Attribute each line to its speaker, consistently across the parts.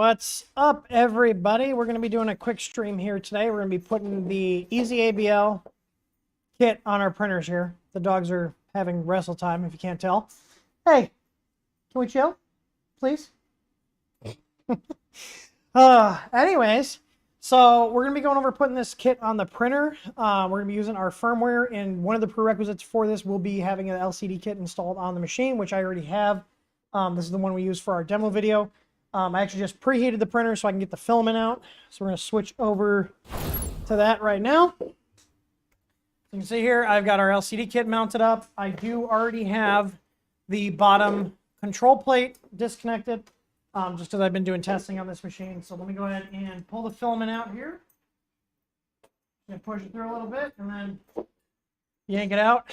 Speaker 1: What's up, everybody? We're going to be doing a quick stream here today. We're going to be putting the EZABL kit on our printers here. The dogs are having wrestle time, if you can't tell. Hey, can we chill, please? Anyways, so we're going to be going over putting this kit on the printer. We're going to be using our firmware, and one of the prerequisites for this will be having an LCD kit installed on the machine, which I already have. This is the one we use for our demo video. I actually just preheated the printer so I can get the filament out. So we're going to switch over to that right now. You can see here, I've got our LCD kit mounted up. I do already have the bottom control plate disconnected, just because I've been doing testing on this machine. So let me go ahead and pull the filament out here. And push it through a little bit, and then yank it out.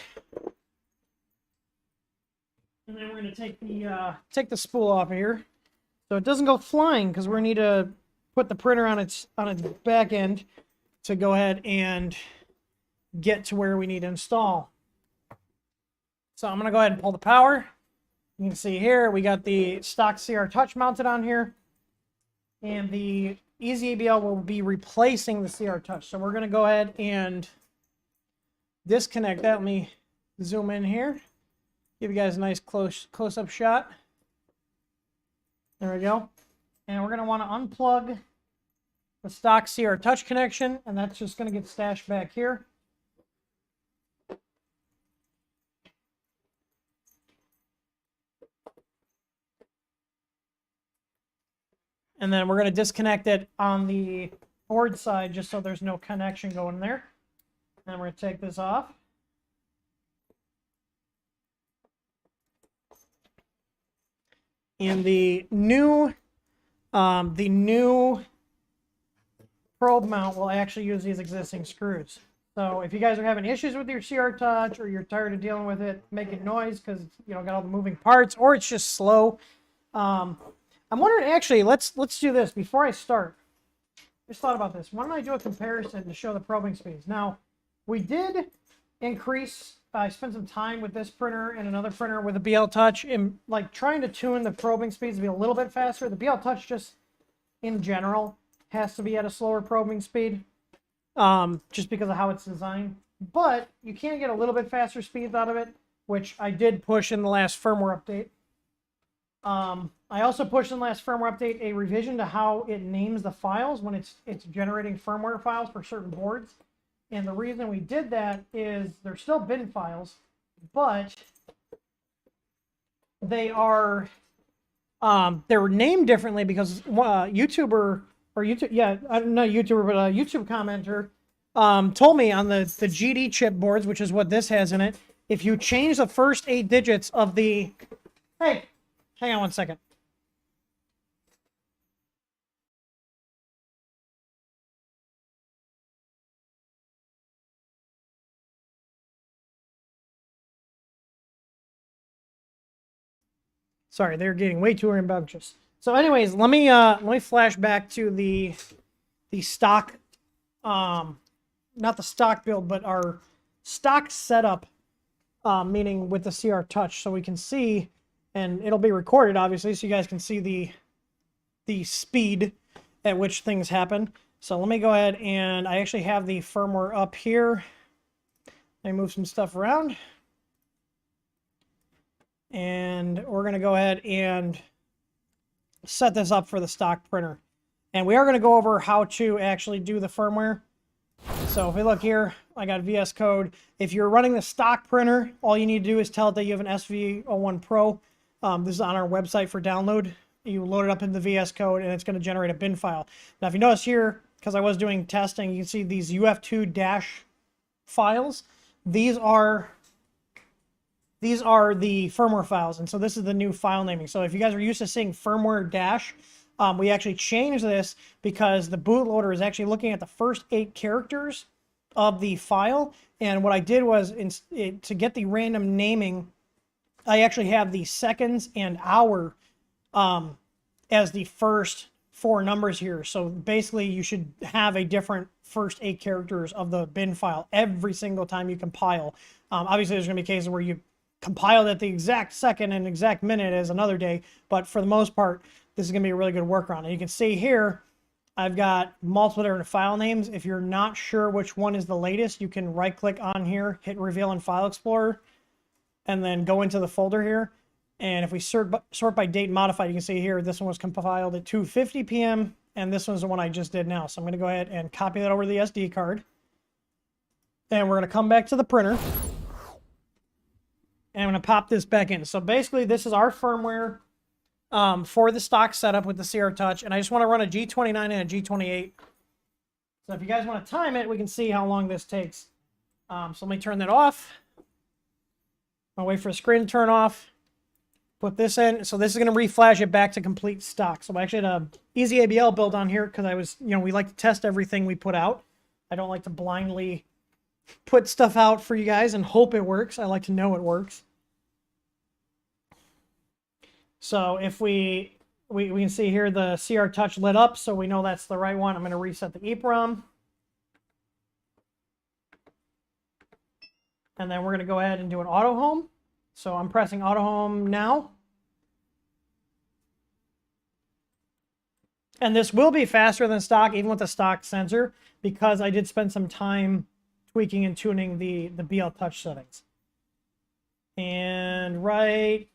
Speaker 1: And then we're going to take the spool off of here, so it doesn't go flying, because we're going to need to put the printer on its back end to go ahead and get to where we need to install. So I'm going to go ahead and pull the power. You can see here we got the stock CR Touch mounted on here, and the EZABL will be replacing the CR Touch. So we're going to go ahead and disconnect that. Let me zoom in here, give you guys a nice close-up shot. There we go. And we're going to want to unplug the stock CR Touch connection, and that's just going to get stashed back here. And then we're going to disconnect it on the board side just so there's no connection going there. And we're going to take this off. And the new probe mount will actually use these existing screws. So if you guys are having issues with your CR Touch, or you're tired of dealing with it making noise because you know got all the moving parts, or it's just slow, I'm wondering, actually, let's do this before I start. Just thought about this. Why don't I do a comparison to show the probing speeds? Now, we did increase. I spent some time with this printer and another printer with a BL Touch, and like trying to tune the probing speeds to be a little bit faster. The BL Touch just, in general, has to be at a slower probing speed, just because of how it's designed. But you can get a little bit faster speeds out of it, which I did push in the last firmware update. I also pushed in the last firmware update a revision to how it names the files when it's generating firmware files for certain boards. And the reason we did that is they're still bin files, but they are named differently because not YouTuber, but a YouTube commenter told me on the GD chip boards, which is what this has in it, if you change the first 8 digits of the... Hey, hang on one second. Sorry, they're getting way too rambunctious. So anyways, let me flash back to the stock, not the stock build, but our stock setup, meaning with the CR Touch, so we can see, and it'll be recorded obviously, so you guys can see the speed at which things happen. So let me go ahead, and I actually have the firmware up here. Let me move some stuff around. And we're going to go ahead and set this up for the stock printer. And we are going to go over how to actually do the firmware. So if we look here, I got VS Code. If you're running the stock printer, all you need to do is tell it that you have an SV01 Pro. This is on our website for download. You load it up in the VS Code, and it's going to generate a bin file. Now, if you notice here, because I was doing testing, you can see these UF2 dash files. These are the firmware files, and so this is the new file naming. So if you guys are used to seeing firmware dash, we actually changed this because the bootloader is actually looking at the first 8 characters of the file. And what I did was, to get the random naming, I actually have the seconds and hour as the first 4 numbers here. So basically, you should have a different first 8 characters of the bin file every single time you compile. Obviously, there's going to be cases where you compiled at the exact second and exact minute as another day, but for the most part, this is going to be a really good workaround. And you can see here, I've got multiple different file names. If you're not sure which one is the latest, you can right-click on here, hit Reveal in File Explorer, and then go into the folder here. And if we sort by date modified, you can see here, this one was compiled at 2:50 p.m., and this one's the one I just did now. So I'm going to go ahead and copy that over to the SD card. And we're going to come back to the printer. And I'm going to pop this back in. So basically, this is our firmware for the stock setup with the CR Touch. And I just want to run a G29 and a G28. So if you guys want to time it, we can see how long this takes. So let me turn that off. I'll wait for the screen to turn off. Put this in. So this is going to reflash it back to complete stock. So I actually had a EZABL build on here because I was, we like to test everything we put out. I don't like to blindly put stuff out for you guys and hope it works. I like to know it works. So if we can see here the CR Touch lit up, so we know that's the right one. I'm going to reset the EEPROM. And then we're going to go ahead and do an auto home. So I'm pressing auto home now. And this will be faster than stock, even with the stock sensor, because I did spend some time tweaking and tuning the BL Touch settings. And right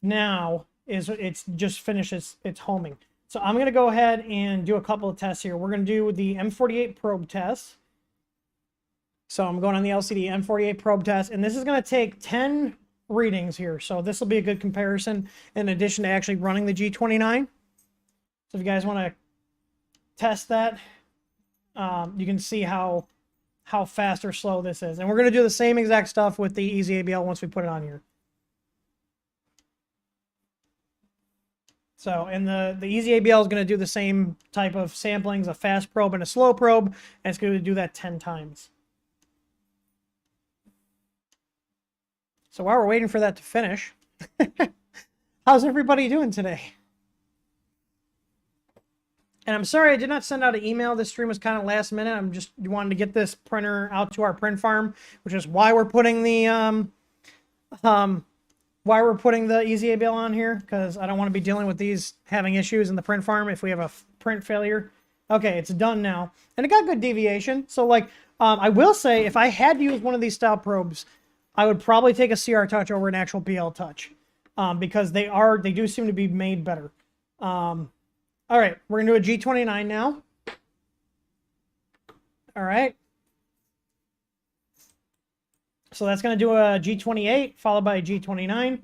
Speaker 1: now, it's just finished its homing. So I'm going to go ahead and do a couple of tests here. We're going to do the M48 probe test. So I'm going on the LCD M48 probe test, and this is going to take 10 readings here. So this will be a good comparison in addition to actually running the G29. So if you guys want to test that, you can see how fast or slow this is. And we're going to do the same exact stuff with the EZABL once we put it on here. So, and the EZABL is going to do the same type of samplings, a fast probe and a slow probe, and it's going to do that 10 times. So while we're waiting for that to finish, how's everybody doing today? And I'm sorry I did not send out an email. This stream was kind of last minute. I'm just wanting to get this printer out to our print farm, which is why we're putting the EZABL on here, because I don't want to be dealing with these having issues in the print farm if we have a print failure. Okay, it's done now, and it got good deviation. So like, I will say, if I had to use one of these style probes, I would probably take a CR Touch over an actual BL Touch, because they do seem to be made better. All right, we're going to do a G29 now. All right. So that's going to do a G28 followed by a G29.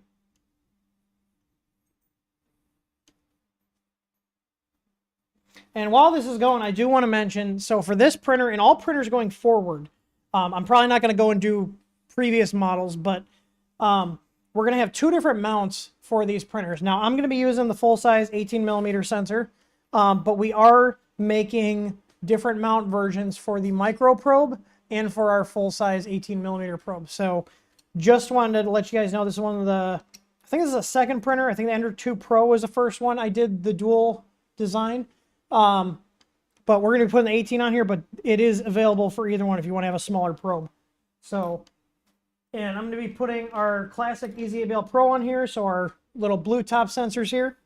Speaker 1: And while this is going, I do want to mention, so for this printer and all printers going forward, I'm probably not going to go and do previous models, but we're going to have two different mounts for these printers. Now, I'm going to be using the full-size 18mm sensor, but we are making different mount versions for the micro probe and for our full-size 18mm probe. So just wanted to let you guys know this is one of the, I think this is a second printer. I think the Ender 2 Pro was the first one. I did the dual design. But we're going to be putting the 18 on here, but it is available for either one if you want to have a smaller probe. So, and I'm going to be putting our classic EZABL Pro on here, so our little blue top sensors here.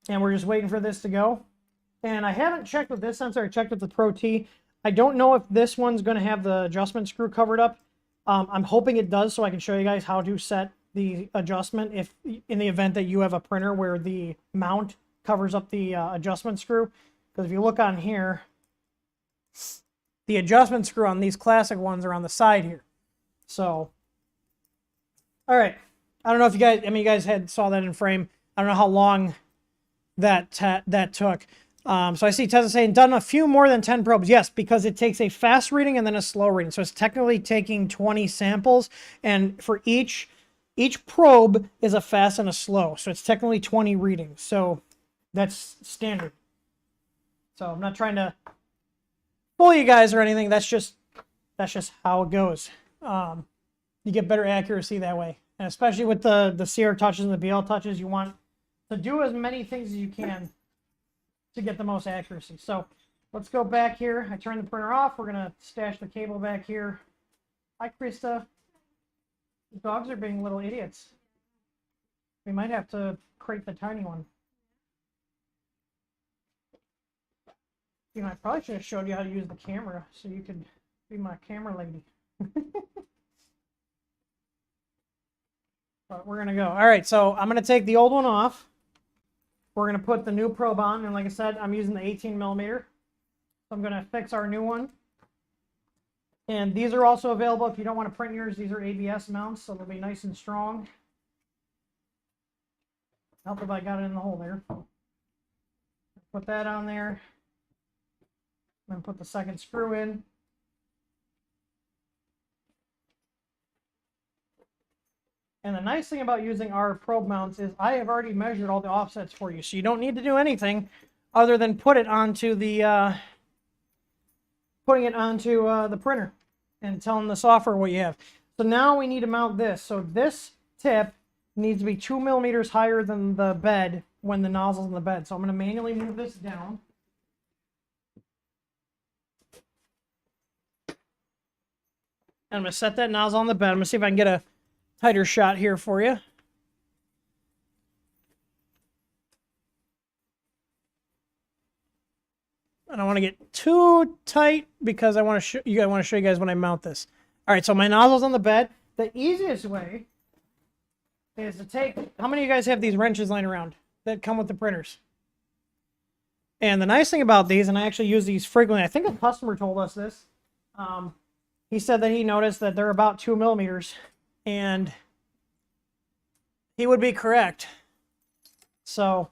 Speaker 1: And we're just waiting for this to go. And I haven't checked with this sensor. I checked with the Pro T. I don't know if this one's going to have the adjustment screw covered up. I'm hoping it does, so I can show you guys how to set the adjustment if in the event that you have a printer where the mount covers up the adjustment screw. Because if you look on here, the adjustment screw on these classic ones are on the side here. So, all right. I don't know if you guys, you guys saw that in frame. I don't know how long that took. So I see Tessa saying, done a few more than 10 probes. Yes, because it takes a fast reading and then a slow reading. So it's technically taking 20 samples. And for each probe is a fast and a slow. So it's technically 20 readings. So that's standard. So I'm not trying to fool you guys or anything. That's just how it goes. You get better accuracy that way. And especially with the CR touches and the BL touches, you want to do as many things as you can to get the most accuracy. So let's go back here. I turn the printer off. We're going to stash the cable back here. Hi, Krista. The dogs are being little idiots. We might have to create the tiny one. You know, I probably should have showed you how to use the camera so you could be my camera lady. But we're going to go. All right, so I'm going to take the old one off. We're going to put the new probe on. And like I said, I'm using the 18 millimeter. So I'm going to fix our new one. And these are also available if you don't want to print yours. These are ABS mounts, so they'll be nice and strong. Help if I got it in the hole there. Put that on there. Then put the second screw in. And the nice thing about using our probe mounts is I have already measured all the offsets for you, so you don't need to do anything other than put it onto the putting it onto the printer and telling the software what you have. So now we need to mount this. So this tip needs to be 2 millimeters higher than the bed when the nozzle's in the bed. So I'm going to manually move this down. And I'm going to set that nozzle on the bed. I'm going to see if I can get a tighter shot here for you. I don't want to get too tight because I want to show you guys when I mount this. All right, so my nozzle's on the bed. The easiest way is to take, how many of you guys have these wrenches laying around that come with the printers? And the nice thing about these, and I actually use these frequently, I think a customer told us this. He said that he noticed that they're about 2 millimeters, and he would be correct. So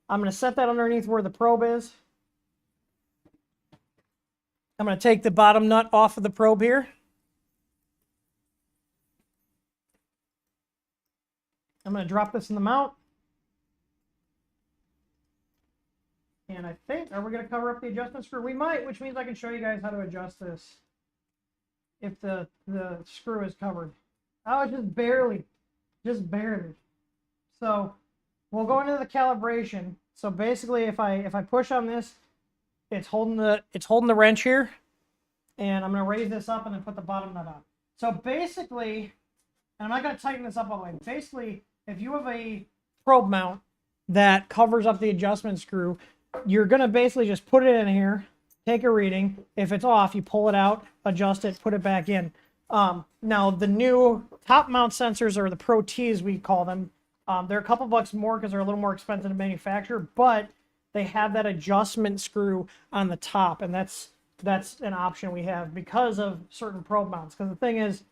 Speaker 1: I'm going to set that underneath where the probe is. I'm going to take the bottom nut off of the probe here. I'm going to drop this in the mount. And I think, are we going to cover up the adjustment screw? We might, which means I can show you guys how to adjust this if the screw is covered. Oh, it's just barely. Just barely. So we'll go into the calibration. So basically, if I push on this, it's holding the wrench here, and I'm going to raise this up and then put the bottom nut on. So basically, and I'm not going to tighten this up all the way. Basically, if you have a probe mount that covers up the adjustment screw, you're going to basically just put it in here, take a reading. If it's off, you pull it out, adjust it, put it back in. Now, the new top mount sensors, or the Pro Ts we call them, they're a couple bucks more because they're a little more expensive to manufacture, but they have that adjustment screw on the top, and that's an option we have because of certain probe mounts. Because the thing is,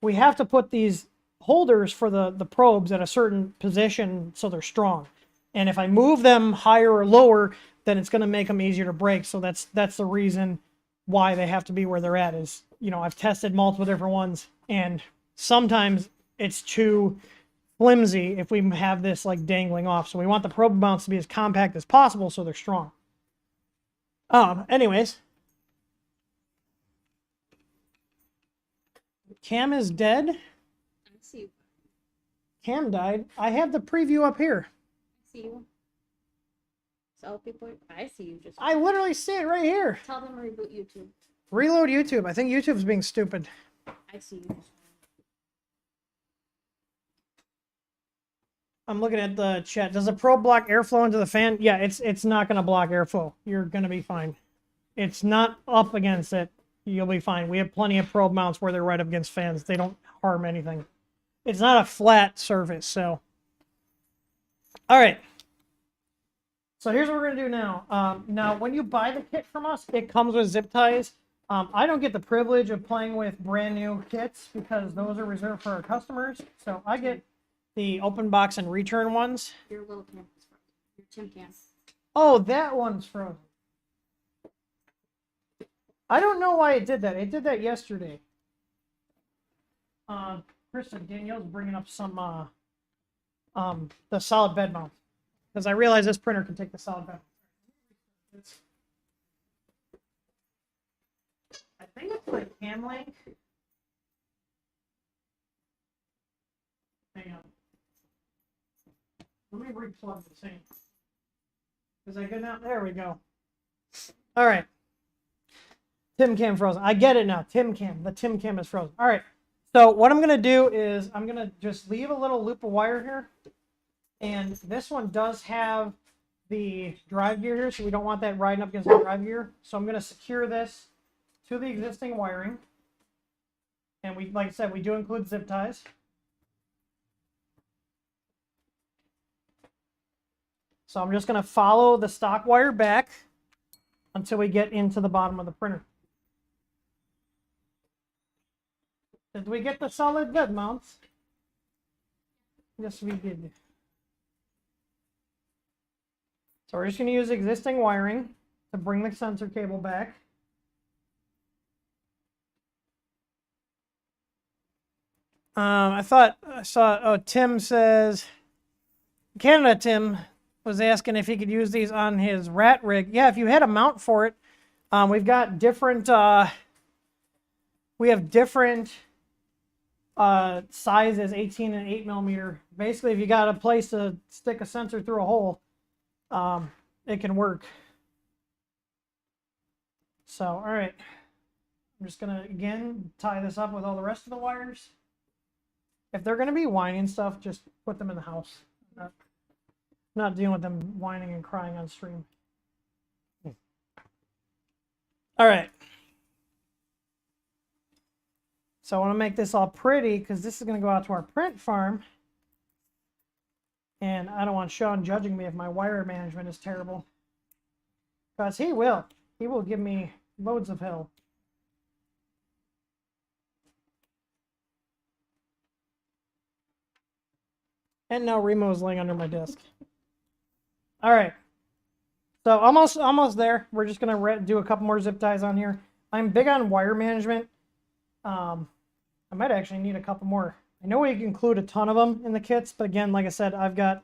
Speaker 1: we have to put these holders for the probes at a certain position so they're strong. And if I move them higher or lower, then it's going to make them easier to break. So that's the reason why they have to be where they're at. Is, you know, I've tested multiple different ones, and sometimes it's too flimsy if we have this like dangling off. So we want the probe mounts to be as compact as possible so they're strong. Anyways, Cam is dead.
Speaker 2: I see you.
Speaker 1: Cam died. I have the preview up here.
Speaker 2: I see you. So people, I see you just.
Speaker 1: I literally see it right here.
Speaker 2: Tell them to reboot YouTube.
Speaker 1: Reload YouTube. I think YouTube's being stupid.
Speaker 2: I see you.
Speaker 1: I'm looking at the chat. Does the probe block airflow into the fan? Yeah, it's not going to block airflow. You're going to be fine. It's not up against it. You'll be fine. We have plenty of probe mounts where they're right up against fans. They don't harm anything. It's not a flat surface, so. All right. So here's what we're going to do now. Now, when you buy the kit from us, it comes with zip ties. I don't get the privilege of playing with brand new kits because those are reserved for our customers. So I get the open box and return ones.
Speaker 2: Your little can is frozen. Your tin can.
Speaker 1: Oh, that one's frozen. I don't know why it did that. It did that yesterday. Kristen, Danielle's bringing up some the solid bed mount because I realize this printer can take the solid bed. I think it's like cam link. Hang on. Let me replug the thing. Is that good now? There we go. All right. Tim Cam frozen. I get it now. Tim Cam. The Tim Cam is frozen. All right. So what I'm going to do is I'm going to just leave a little loop of wire here. And this one does have the drive gear here, so we don't want that riding up against the drive gear. So I'm going to secure this to the existing wiring. And we, like I said, we do include zip ties. So I'm just going to follow the stock wire back until we get into the bottom of the printer. Did we get the solid bed mounts? Yes, we did. So we're just going to use existing wiring to bring the sensor cable back. I saw, oh, Tim says, Canada Tim was asking if he could use these on his rat rig. Yeah, if you had a mount for it, we've got different, we have different sizes, 18 and 8 millimeter. Basically, if you got a place to stick a sensor through a hole, it can work. So, all right. I'm just going to, again, tie this up with all the rest of the wires. If they're going to be whining and stuff, just put them in the house. Not dealing with them whining and crying on stream. All right. So I want to make this all pretty because this is going to go out to our print farm. And I don't want Sean judging me if my wire management is terrible. Because he will. He will give me loads of hell. And now Remo's laying under my desk. All right. So almost there. We're just going to do a couple more zip ties on here. I'm big on wire management. I might actually need a couple more. I know we can include a ton of them in the kits, but again, like I said, I've got,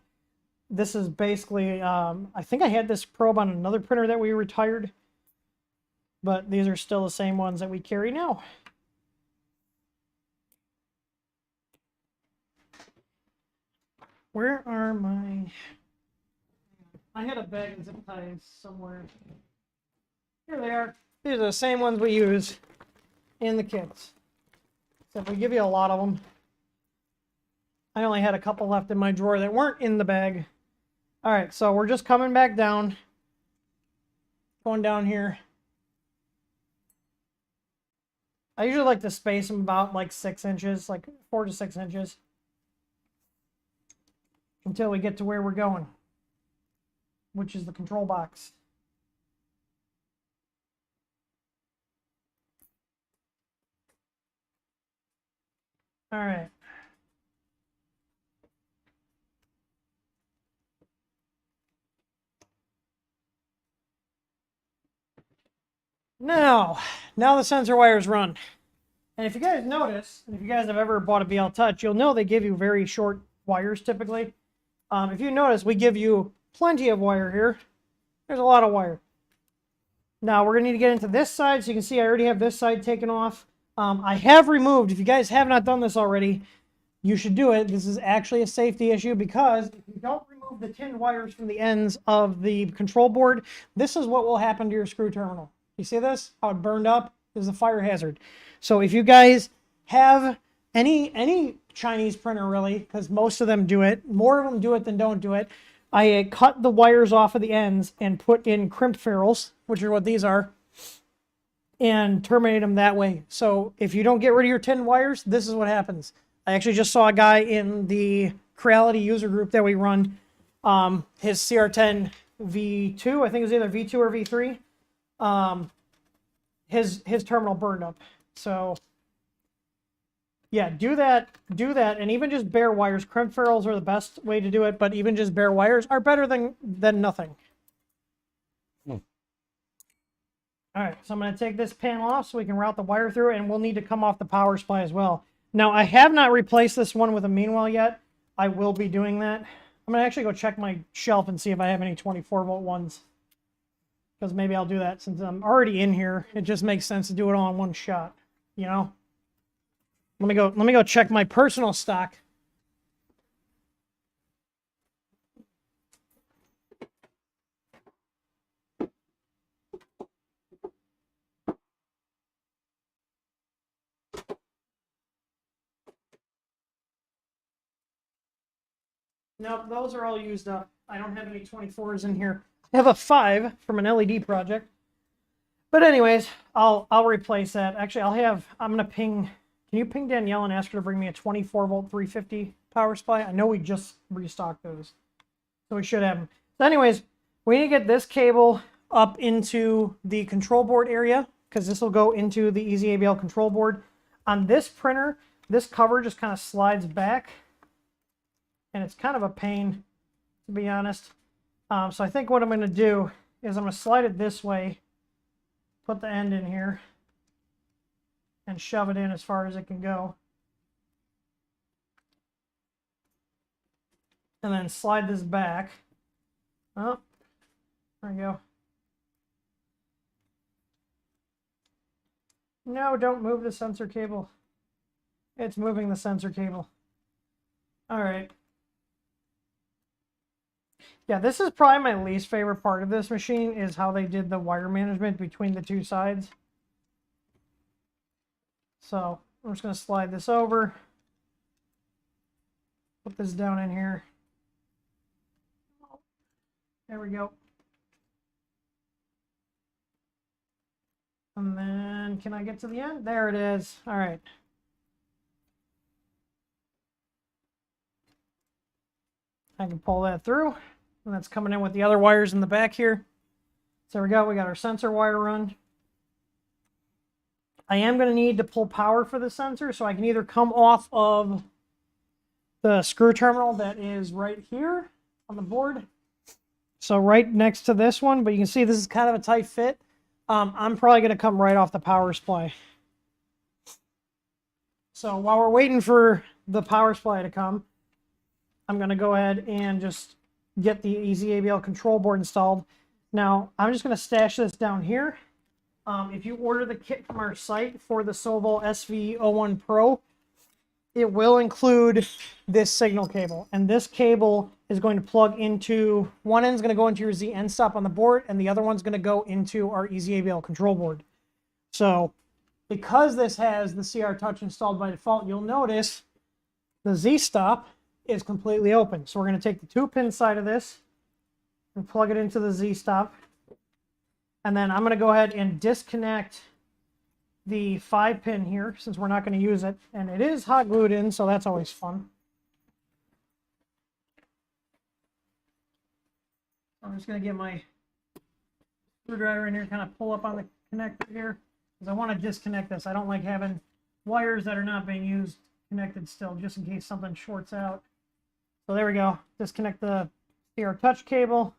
Speaker 1: this is basically, I think I had this probe on another printer that we retired, but these are still the same ones that we carry now. Where are my... I had a bag of zip ties somewhere. Here they are. These are the same ones we use in the kits. Except we give you a lot of them. I only had a couple left in my drawer that weren't in the bag. All right, so we're just coming back down. Going down here. I usually like to space them about like 6 inches, like 4 to 6 inches. Until we get to where we're going, which is the control box. All right. Now the sensor wires run. And if you guys notice, and if you guys have ever bought a BL Touch, you'll know they give you very short wires typically. If you notice, we give you plenty of wire here. There's a lot of wire. Now we're going to need to get into this side. So you can see I already have this side taken off. I have removed, if you guys have not done this already, you should do it. This is actually a safety issue because if you don't remove the tin wires from the ends of the control board, this is what will happen to your screw terminal. You see this? How it burned up? This is a fire hazard. So if you guys have any Chinese printer really, because most of them do it, more of them do it than don't do it, I cut the wires off of the ends and put in crimp ferrules, which are what these are, and terminate them that way. So if you don't get rid of your tin wires, this is what happens. I actually just saw a guy in the Creality user group that we run, his CR10 V2, I think it was either V2 or V3, his terminal burned up. So yeah, do that, and even just bare wires. Crimp ferrules are the best way to do it, but even just bare wires are better than nothing. All right, so I'm going to take this panel off so we can route the wire through, and we'll need to come off the power supply as well. Now, I have not replaced this one with a meanwhile yet. I will be doing that. I'm going to actually go check my shelf and see if I have any 24-volt ones, because maybe I'll do that since I'm already in here. It just makes sense to do it all in one shot, you know? Let me go check my personal stock. Nope, those are all used up. I don't have any 24s in here. I have a 5 from an LED project. But anyways, I'll replace that. Actually, I'm gonna ping. Can you ping Danielle and ask her to bring me a 24 volt 350 power supply? I know we just restocked those, so we should have them. So anyways, we need to get this cable up into the control board area because this will go into the EZABL control board. On this printer, this cover just kind of slides back, and it's kind of a pain, to be honest. So I think what I'm going to do is I'm going to slide it this way, put the end in here, and shove it in as far as it can go. And then slide this back. Oh, there we go. No, don't move the sensor cable. It's moving the sensor cable. All right. Yeah, this is probably my least favorite part of this machine is how they did the wire management between the two sides. So I'm just going to slide this over. Put this down in here. There we go. And then, can I get to the end? There it is. All right. I can pull that through. And that's coming in with the other wires in the back here. So there we go. We got our sensor wire run. I am going to need to pull power for the sensor, so I can either come off of the screw terminal that is right here on the board. So right next to this one, but you can see this is kind of a tight fit. I'm probably going to come right off the power supply. So while we're waiting for the power supply to come, I'm going to go ahead and just get the EZABL control board installed. Now, I'm just going to stash this down here. If you order the kit from our site for the Sovol SV01 Pro, it will include this signal cable. And this cable is going to plug into, one end is going to go into your Z end stop on the board, and the other one's going to go into our EZABL control board. So because this has the CR Touch installed by default, you'll notice the Z stop is completely open. So we're going to take the 2-pin side of this and plug it into the Z stop. And then I'm going to go ahead and disconnect the 5-pin here since we're not going to use it. And it is hot glued in, so that's always fun. I'm just going to get my screwdriver in here, kind of pull up on the connector here, because I want to disconnect this. I don't like having wires that are not being used connected still, just in case something shorts out. So there we go. Disconnect the CR Touch cable.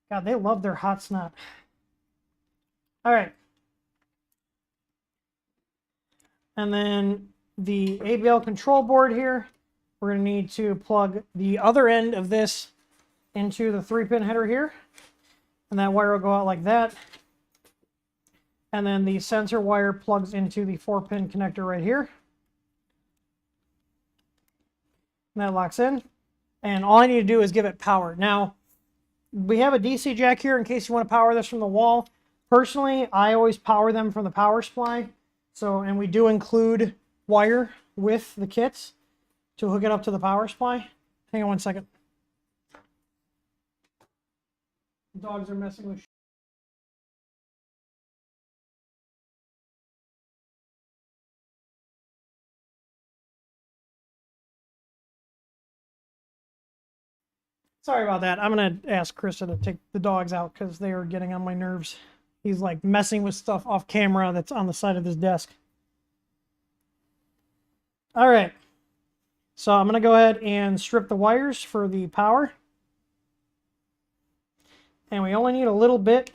Speaker 1: God, they love their hot snot. All right. And then the ABL control board here, we're going to need to plug the other end of this into the 3-pin header here. And that wire will go out like that. And then the sensor wire plugs into the 4-pin connector right here. And that locks in. And all I need to do is give it power. Now, we have a DC jack here in case you want to power this from the wall. Personally, I always power them from the power supply. So, and we do include wire with the kits to hook it up to the power supply. Hang on one second. The dogs are messing with. Sorry about that. I'm going to ask Krista to take the dogs out because they are getting on my nerves. He's like messing with stuff off camera that's on the side of his desk. All right. So I'm going to go ahead and strip the wires for the power. And we only need a little bit.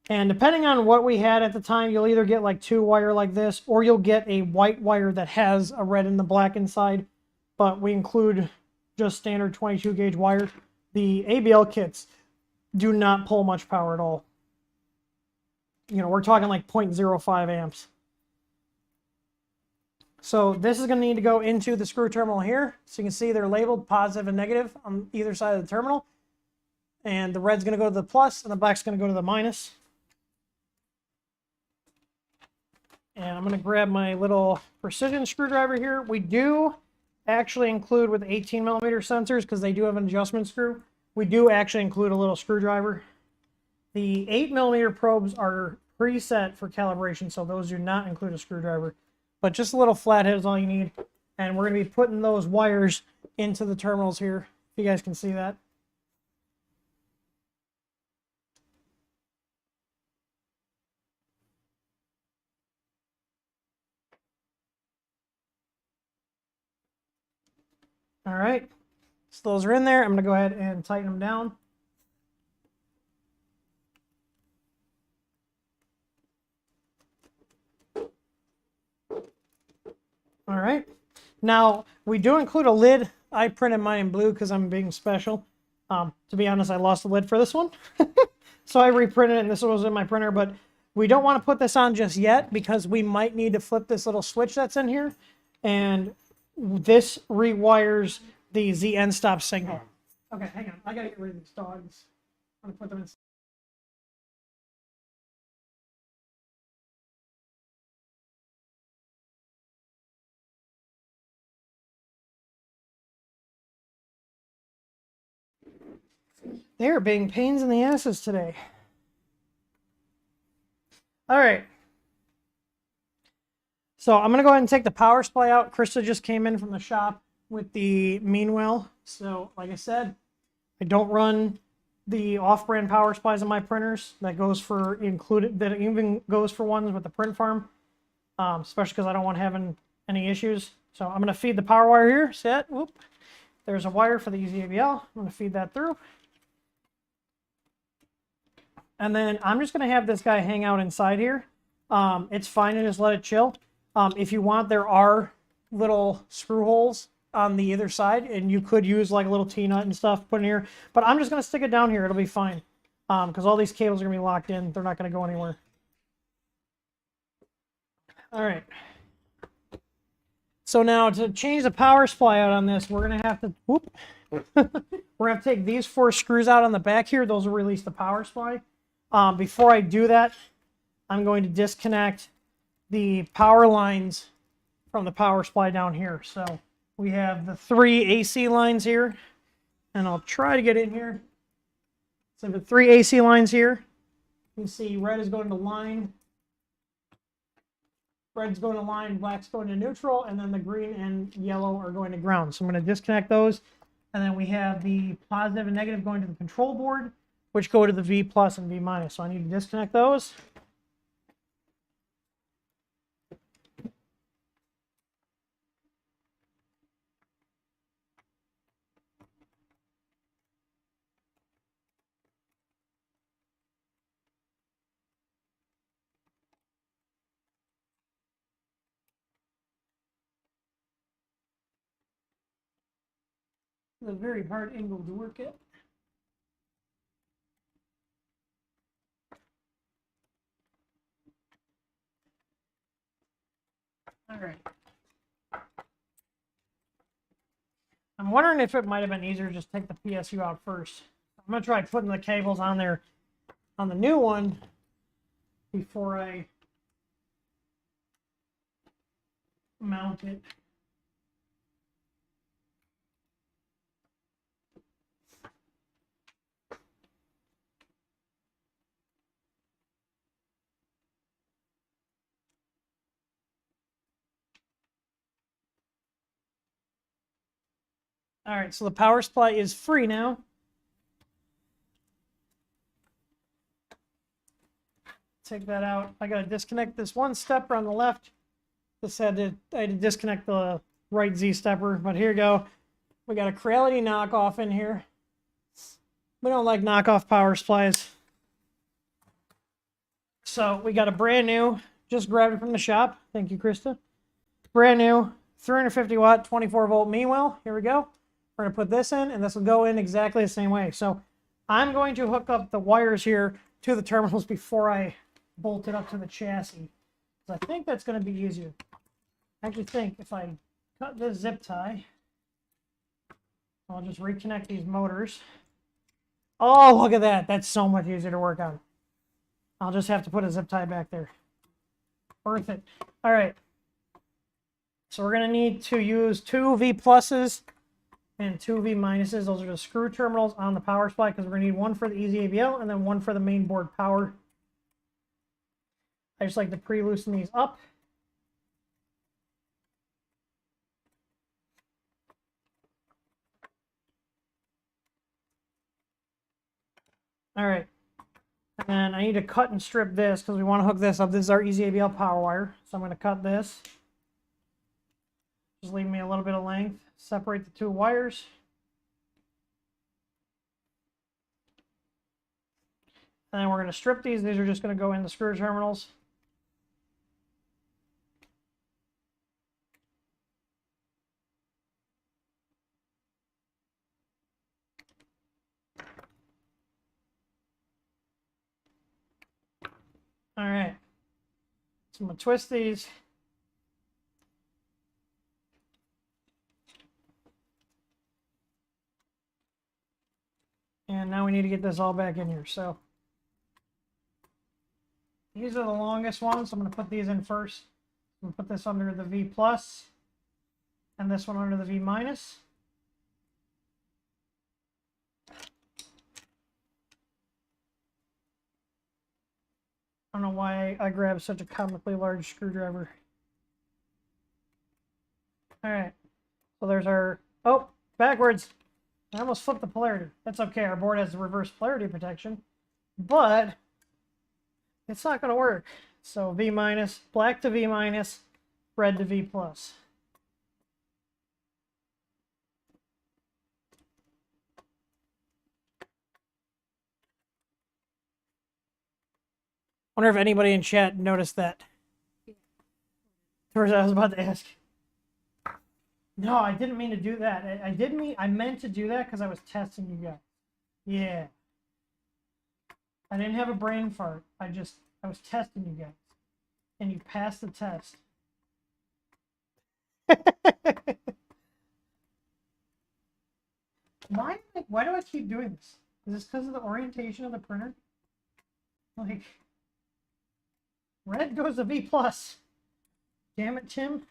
Speaker 1: And depending on what we had at the time, you'll either get like 2 wire like this, or you'll get a white wire that has a red and the black inside. But we include just standard 22 gauge wire. The ABL kits do not pull much power at all. You know, we're talking like 0.05 amps. So this is going to need to go into the screw terminal here. So you can see they're labeled positive and negative on either side of the terminal. And the red's going to go to the plus and the black's going to go to the minus. And I'm going to grab my little precision screwdriver here. We do actually include with 18mm sensors, because they do have an adjustment screw, we do actually include a little screwdriver. The 8mm probes are preset for calibration, so those do not include a screwdriver. But just a little flathead is all you need. And we're going to be putting those wires into the terminals here, if you guys can see that. All right, so those are in there. I'm going to go ahead and tighten them down. All right, now we do include a lid. I printed mine in blue because I'm being special. To be honest, I lost the lid for this one. So I reprinted it, and this was in my printer, but we don't want to put this on just yet because we might need to flip this little switch that's in here, and this rewires the ZN stop signal. Okay, hang on. I gotta get rid of these dogs. I'm gonna put them in. They're being pains in the asses today. All right. So I'm going to go ahead and take the power supply out. Krista just came in from the shop with the Meanwell. So like I said, I don't run the off-brand power supplies in my printers. That goes for included, that even goes for ones with the print farm, especially because I don't want having any issues. So I'm going to feed the power wire here. Set. Whoop. There's a wire for the EZABL. I'm going to feed that through. And then I'm just going to have this guy hang out inside here. It's fine to just let it chill. If you want, there are little screw holes on the either side, and you could use like a little T-nut and stuff put in here. But I'm just going to stick it down here. It'll be fine. Because all these cables are going to be locked in. They're not going to go anywhere. All right. So now to change the power supply out on this, we're going to have to, whoop. We're going to have to take these 4 screws out on the back here. Those will release the power supply. Before I do that, I'm going to disconnect the power lines from the power supply down here. So we have the 3 AC lines here, and I'll try to get in here. So the 3 AC lines here. You can see red is going to line, red's going to line, black's going to neutral, and then the green and yellow are going to ground. So I'm going to disconnect those. And then we have the positive and negative going to the control board, which go to the V plus and V minus. So I need to disconnect those. It's a very hard angle to work at. All right. I'm wondering if it might have been easier to just take the PSU out first. I'm going to try putting the cables on there on the new one before I mount it. All right, so the power supply is free now. Take that out. I got to disconnect this one stepper on the left. I had to disconnect the right Z stepper, but here you go. We got a Creality knockoff in here. We don't like knockoff power supplies. So we got a brand new, just grabbed it from the shop. Thank you, Krista. Brand new 350 watt, 24 volt Meanwell. Here we go. We're going to put this in, and this will go in exactly the same way. So I'm going to hook up the wires here to the terminals before I bolt it up to the chassis. I think that's going to be easier. I actually think if I cut this zip tie, I'll just reconnect these motors. Oh, look at that. That's so much easier to work on. I'll just have to put a zip tie back there. Worth it. All right. So we're going to need to use 2 V pluses and 2 V minuses. Those are the screw terminals on the power supply because we're going to need one for the EZABL and then one for the main board power. I just like to pre-loosen these up. All right. And then I need to cut and strip this because we want to hook this up. This is our EZABL power wire. So I'm going to cut this. Just leave me a little bit of length. Separate the 2 wires. And then we're going to strip these. These are just going to go in the screw terminals. All right. So I'm going to twist these. And now we need to get this all back in here. So these are the longest ones. So I'm going to put these in first. I'm going to put this under the V plus and this one under the V minus. I don't know why I grabbed such a comically large screwdriver. All right. So there's our, oh, backwards. I almost flipped the polarity. That's okay. Our board has the reverse polarity protection, but it's not going to work. So V minus, black to V minus, red to V plus. Wonder if anybody in chat noticed that. Or I was about to ask. No, I didn't mean to do that. I meant to do that because I was testing you guys. Yeah. I didn't have a brain fart. I was testing you guys. And you passed the test. Why do I keep doing this? Is this because of the orientation of the printer? Like, red goes to V plus. Damn it, Tim.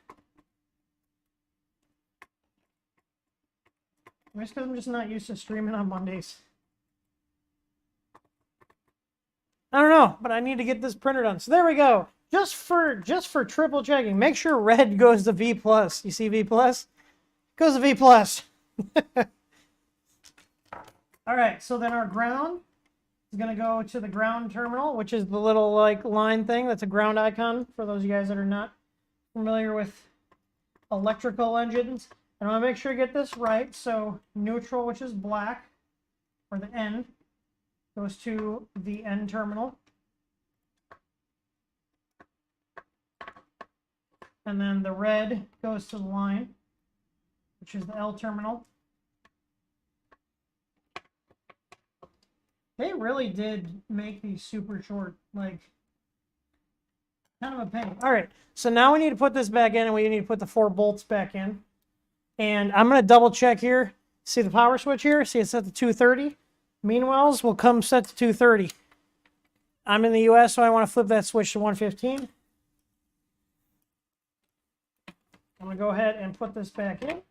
Speaker 1: Maybe because I'm just not used to streaming on Mondays. I don't know, but I need to get this printer done. So there we go. Just for triple checking, make sure red goes to V plus. You see V plus? Goes to V plus. All right, so then our ground is going to go to the ground terminal, which is the little like line thing. That's a ground icon for those of you guys that are not familiar with electrical engines. And I want to make sure I get this right. So neutral, which is black, or the N, goes to the N terminal. And then the red goes to the line, which is the L terminal. They really did make these super short, like, kind of a pain. All right, so now we need to put this back in, and we need to put the 4 bolts back in. And I'm going to double check here. See the power switch here? See it's set to 230. Meanwhile, will come set to 230. I'm in the US, so I want to flip that switch to 115. I'm going to go ahead and put this back in.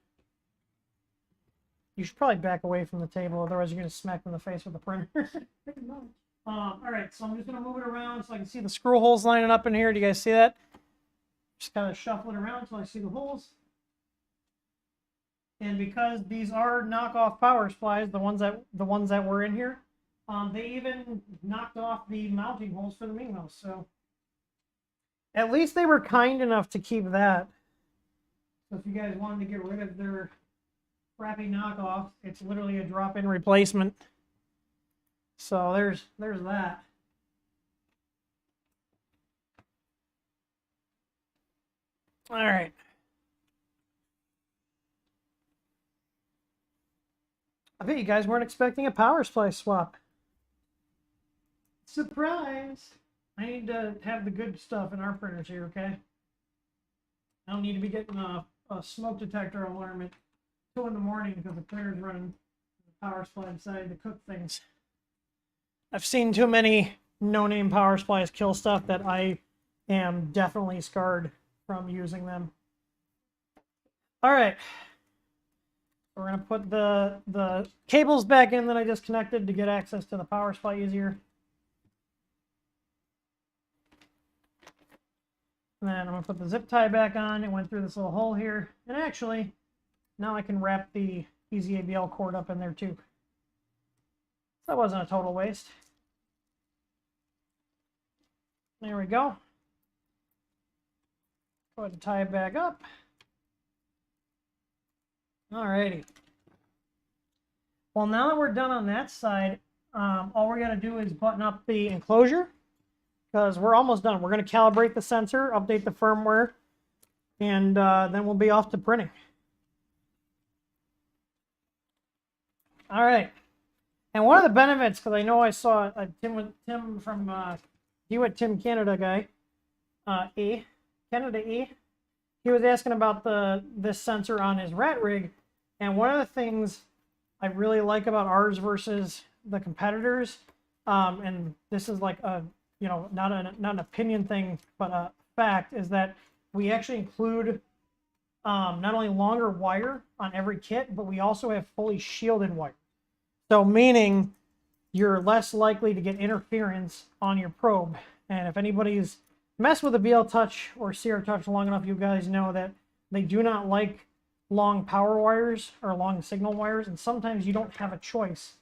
Speaker 1: You should probably back away from the table, otherwise you're going to smack them in the face with the printer. All right, so I'm just going to move it around so I can see the screw holes lining up in here. Do you guys see that? Just kind of shuffle it around until I see the holes. And because these are knockoff power supplies, the ones that were in here, they even knocked off the mounting holes for the main mouse. So at least they were kind enough to keep that. So if you guys wanted to get rid of their crappy knockoff, it's literally a drop-in replacement. So there's that. All right. I bet you guys weren't expecting a power supply swap. Surprise! I need to have the good stuff in our printers here, okay? I don't need to be getting a smoke detector alarm at 2 in the morning because the printer's running the power supply inside to cook things. I've seen too many no-name power supplies kill stuff that I am definitely scarred from using them. All right. We're going to put the cables back in that I disconnected to get access to the power supply easier. And then I'm going to put the zip tie back on. It went through this little hole here. And actually, now I can wrap the EZABL cord up in there too. That wasn't a total waste. There we go. Go ahead and tie it back up. Alrighty. Well, now that we're done on that side, all we're going to do is button up the enclosure, because we're almost done. We're going to calibrate the sensor, update the firmware, and then we'll be off to printing. All right. And one of the benefits, because I know I saw Tim from Hewitt, Tim Canada guy, Canada E, he was asking about this sensor on his rat rig, and one of the things I really like about ours versus the competitors, and this is like a, you know, not an opinion thing, but a fact, is that we actually include not only longer wire on every kit, but we also have fully shielded wire. So meaning you're less likely to get interference on your probe. And if anybody's messed with a BL Touch or CR Touch long enough, you guys know that they do not like long power wires or long signal wires, and sometimes you don't have a choice.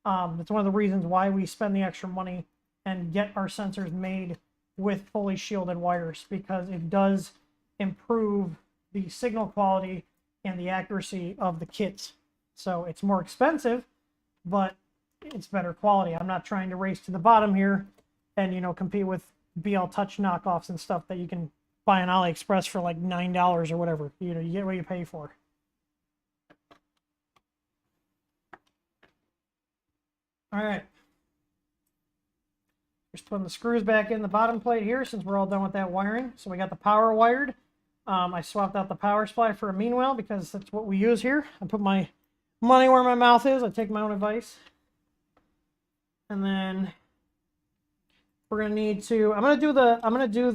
Speaker 1: It's one of the reasons why we spend the extra money and get our sensors made with fully shielded wires, because it does improve the signal quality and the accuracy of the kits. So it's more expensive, but it's better quality. I'm not trying to race to the bottom here and, you know, compete with BL Touch knockoffs and stuff that you can buy on AliExpress for like $9 or whatever. You know, you get what you pay for. All right. Just putting the screws back in the bottom plate here since we're all done with that wiring. So we got the power wired. I swapped out the power supply for a meanwhile because that's what we use here. I put my money where my mouth is. I take my own advice. And then we're gonna need to. I'm gonna do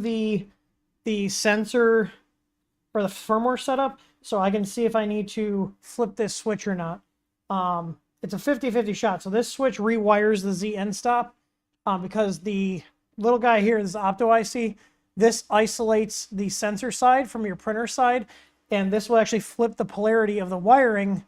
Speaker 1: the sensor for the firmware setup, so I can see if I need to flip this switch or not. It's a 50-50 shot. So this switch rewires the Z end stop because the little guy here, this opto IC, this isolates the sensor side from your printer side, and this will actually flip the polarity of the wiring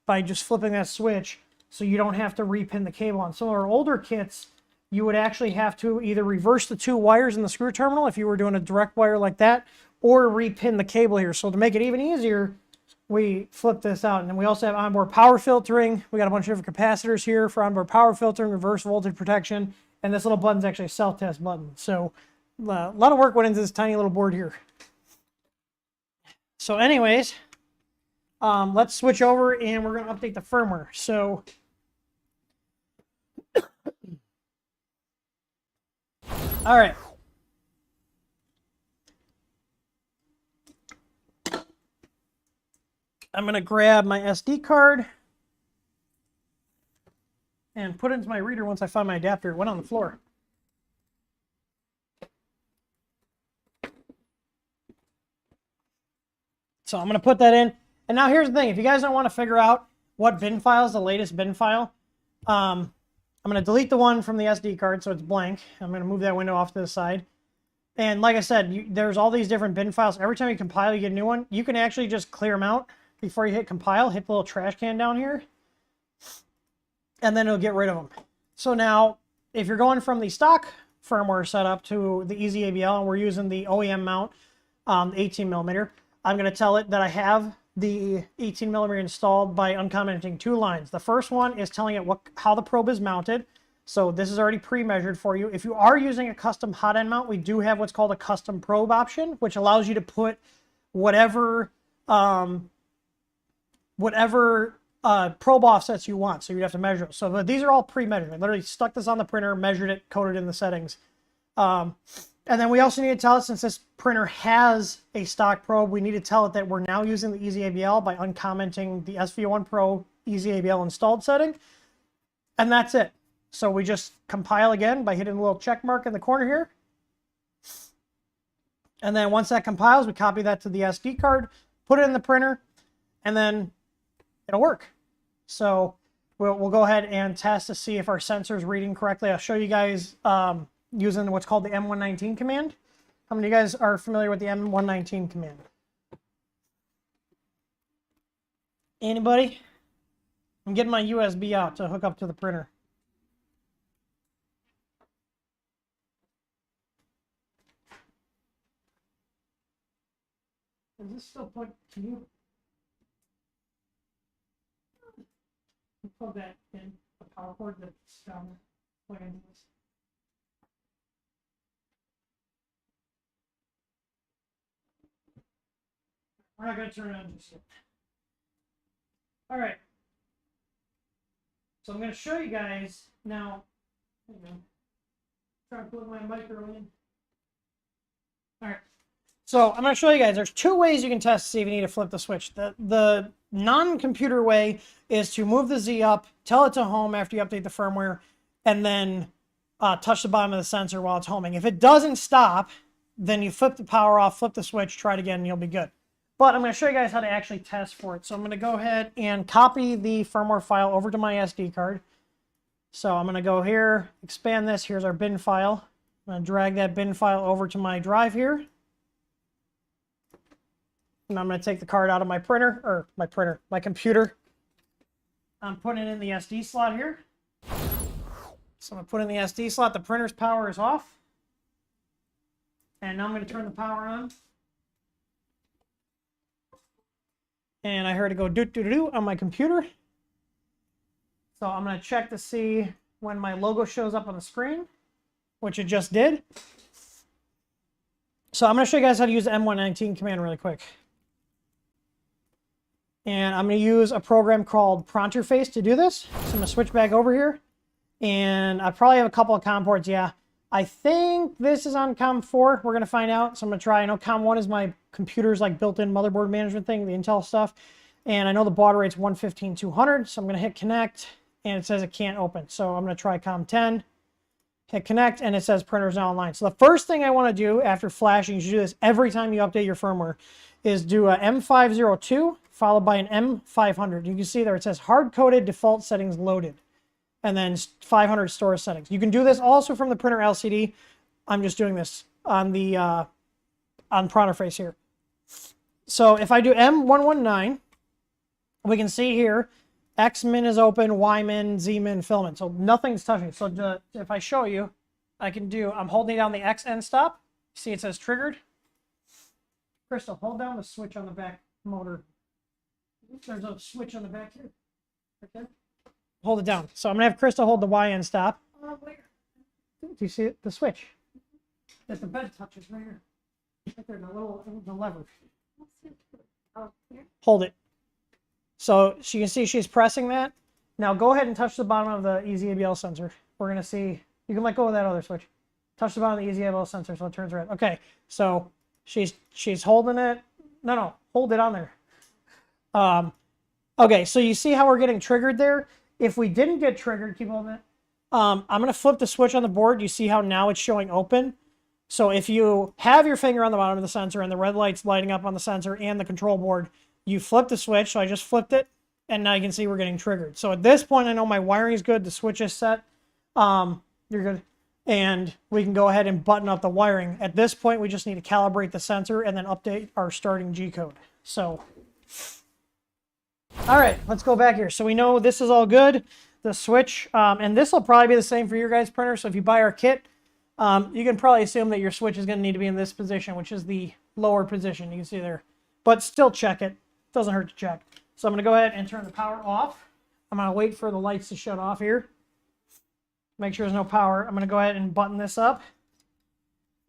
Speaker 1: by just flipping that switch, so you don't have to repin the cable on. Some of our older kits, you would actually have to either reverse the two wires in the screw terminal if you were doing a direct wire like that, or repin the cable here. So to make it even easier, we flip this out. And then we also have onboard power filtering. We got a bunch of different capacitors here for onboard power filtering, reverse voltage protection, and this little button's actually a self-test button. So a lot of work went into this tiny little board here. So anyways, let's switch over and we're going to update the firmware. So all right. I'm going to grab my SD card and put it into my reader once I find my adapter. It went on the floor. So I'm going to put that in. And now here's the thing. If you guys don't want to figure out what bin file is the latest bin file, I'm going to delete the one from the SD card so it's blank. I'm going to move that window off to the side. And like I said, there's all these different bin files. Every time you compile, you get a new one. You can actually just clear them out before you hit compile. Hit the little trash can down here. And then it'll get rid of them. So now, if you're going from the stock firmware setup to the EZABL, and we're using the OEM mount, 18 millimeter, I'm going to tell it that I have the 18 millimeter installed by uncommenting two lines. The first one is telling it how the probe is mounted. So this is already pre-measured for you. If you are using a custom hot end mount, we do have what's called a custom probe option, which allows you to put whatever probe offsets you want. So you'd have to measure it. So these are all pre-measured. I literally stuck this on the printer, measured it, coded in the settings. And then we also need to tell it, since this printer has a stock probe, we need to tell it that we're now using the EZABL by uncommenting the SV01 Pro EZABL installed setting. And that's it. So we just compile again by hitting the little check mark in the corner here. And then once that compiles, we copy that to the SD card, put it in the printer. and then it'll work. So we'll go ahead and test to see if our sensor is reading correctly. I'll show you guys using what's called the M119 command. How many of you guys are familiar with the M119 command? Anybody? I'm getting my USB out to hook up to the printer. Is this still plugged? Can you plug that in the power cord that's down there? Plug into this. We're not going to turn it on just yet. All right. So I'm going to show you guys now. Try to plug my micro in. All right. So I'm going to show you guys. There's two ways you can test to see if you need to flip the switch. The non-computer way is to move the Z up, tell it to home after you update the firmware, and then touch the bottom of the sensor while it's homing. If it doesn't stop, then you flip the power off, flip the switch, try it again, and you'll be good. But I'm going to show you guys how to actually test for it. So I'm going to go ahead and copy the firmware file over to my SD card. So I'm going to go here, expand this. Here's our bin file. I'm going to drag that bin file over to my drive here. And I'm going to take the card out of my my computer. I'm putting it in the SD slot here. So I'm going to put in the SD slot. The printer's power is off. And now I'm going to turn the power on. And I heard it go doo-doo-doo on my computer. So I'm going to check to see when my logo shows up on the screen, which it just did. So I'm going to show you guys how to use the M119 command really quick. And I'm going to use a program called Pronterface to do this. So I'm going to switch back over here. And I probably have a couple of COM ports. Yeah, I think this is on COM 4. We're going to find out. So I'm going to try. I know COM 1 is my computer's like built-in motherboard management thing, the Intel stuff. And I know the baud rate's 115/200. So I'm going to hit connect. And it says it can't open. So I'm going to try COM 10. Hit connect. And it says printer's now online. So the first thing I want to do after flashing, you should do this every time you update your firmware, is do a M502 followed by an M500. You can see there it says hard-coded default settings loaded. And then 500 store settings. You can do this also from the printer LCD. I'm just doing this on the on Pronterface here. So if I do M119, we can see here X-min is open, Y-min, Z-min, fill-min. So nothing's touching. So if I show you, I'm holding down the X end stop. See it says triggered. Crystal, hold down the switch on the back motor. There's a switch on the back here. Okay. Hold it down. So I'm going to have Krista hold the Y end stop. Where? Do you see it? The switch that the bed touches right here. Right there, the lever.
Speaker 2: Oh, here?
Speaker 1: Hold it. So you can see she's pressing that. Now go ahead and touch the bottom of the EZABL sensor. We're going to see. You can let go of that other switch. Touch the bottom of the EZABL sensor so it turns red. Okay. So she's holding it. No, hold it on there. Okay, so you see how we're getting triggered there? If we didn't get triggered, keep holding it. I'm going to flip the switch on the board. You see how now it's showing open? So if you have your finger on the bottom of the sensor and the red light's lighting up on the sensor and the control board, you flip the switch. So I just flipped it, and now you can see we're getting triggered. So at this point, I know my wiring is good. The switch is set. You're good. And we can go ahead and button up the wiring. At this point, we just need to calibrate the sensor and then update our starting G code. So... all right, let's go back here. So we know this is all good. The switch, and this will probably be the same for your guys' printer. So if you buy our kit, you can probably assume that your switch is going to need to be in this position, which is the lower position. You can see there. But still check it. Doesn't hurt to check. So I'm going to go ahead and turn the power off. I'm going to wait for the lights to shut off here. Make sure there's no power. I'm going to go ahead and button this up.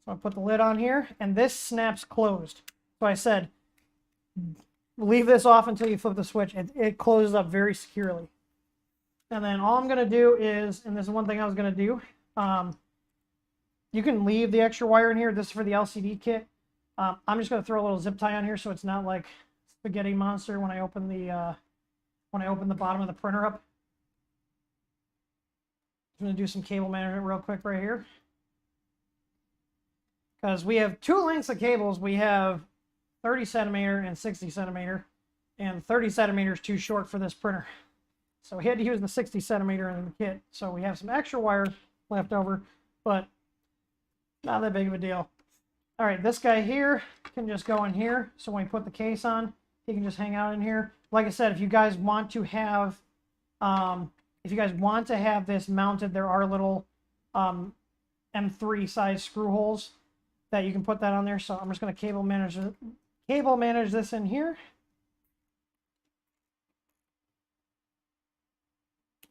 Speaker 1: So I'll put the lid on here, and this snaps closed. So I said... leave this off until you flip the switch. It closes up very securely. And then all I'm going to do is, and this is one thing I was going to do, you can leave the extra wire in here. This is for the LCD kit. I'm just going to throw a little zip tie on here so it's not like spaghetti monster when I open the bottom of the printer up. I'm going to do some cable management real quick right here. Because we have two lengths of cables. We have 30 centimeter and 60 centimeter. and 30 centimeters too short for this printer. So we had to use the 60 centimeter in the kit. So we have some extra wire left over, but not that big of a deal. All right, this guy here can just go in here. So when we put the case on, he can just hang out in here. Like I said, if you guys want to have, this mounted, there are little M3 size screw holes that you can put that on there. So I'm just going to cable manage this in here.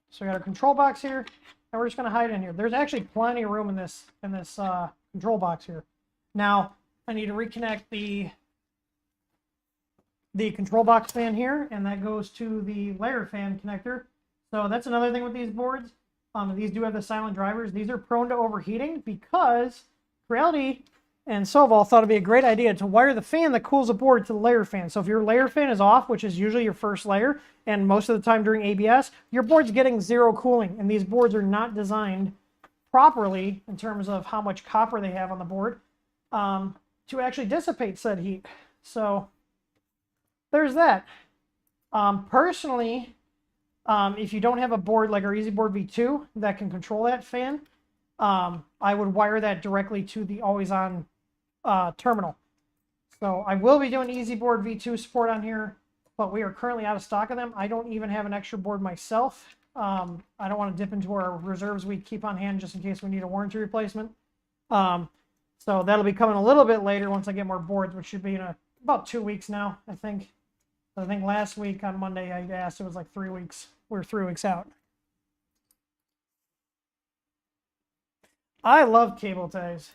Speaker 1: So we got our control box here, and we're just going to hide in here. There's actually plenty of room in this control box here. Now I need to reconnect the control box fan here, and that goes to the layer fan connector. So that's another thing with these boards. These do have the silent drivers. These are prone to overheating because Creality and Sovol thought it'd be a great idea to wire the fan that cools the board to the layer fan. So if your layer fan is off, which is usually your first layer, and most of the time during ABS, your board's getting zero cooling, and these boards are not designed properly in terms of how much copper they have on the board to actually dissipate said heat. So there's that. Personally, if you don't have a board like our EZBoard V2 that can control that fan, I would wire that directly to the always-on terminal. So I will be doing EZBoard V2 support on here, but we are currently out of stock of them. I don't even have an extra board myself. I don't want to dip into our reserves we keep on hand just in case we need a warranty replacement. So that'll be coming a little bit later once I get more boards, which should be in about 2 weeks now, I think. I think last week on Monday I asked, it was like 3 weeks. We're 3 weeks out. I love cable ties.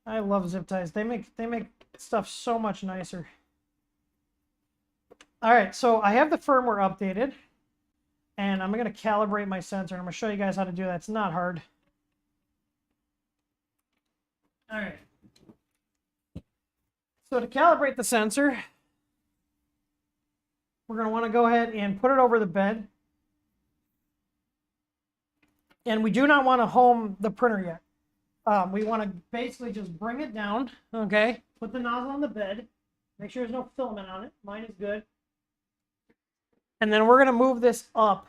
Speaker 1: I love zip ties. They make stuff so much nicer. All right, so I have the firmware updated, and I'm going to calibrate my sensor, and I'm going to show you guys how to do that. It's not hard. All right. So to calibrate the sensor, we're going to want to go ahead and put it over the bed. And we do not want to home the printer yet. We want to basically just bring it down, okay? Put the nozzle on the bed. Make sure there's no filament on it. Mine is good. And then we're going to move this up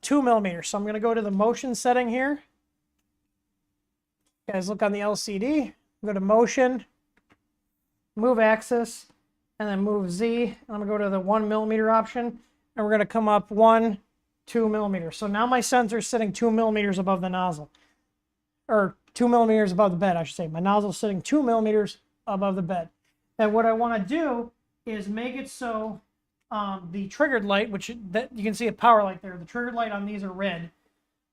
Speaker 1: 2 millimeters. So I'm going to go to the motion setting here. You guys look on the LCD. Go to motion, move axis, and then move Z. And I'm going to go to the 1 millimeter option. And we're going to come up 1, 2 millimeters. So now my sensor is sitting 2 millimeters above the nozzle. Or 2 millimeters above the bed, I should say. My nozzle is sitting 2 millimeters above the bed. And what I want to do is make it so the triggered light, which that you can see a power light there. The triggered light on these are red.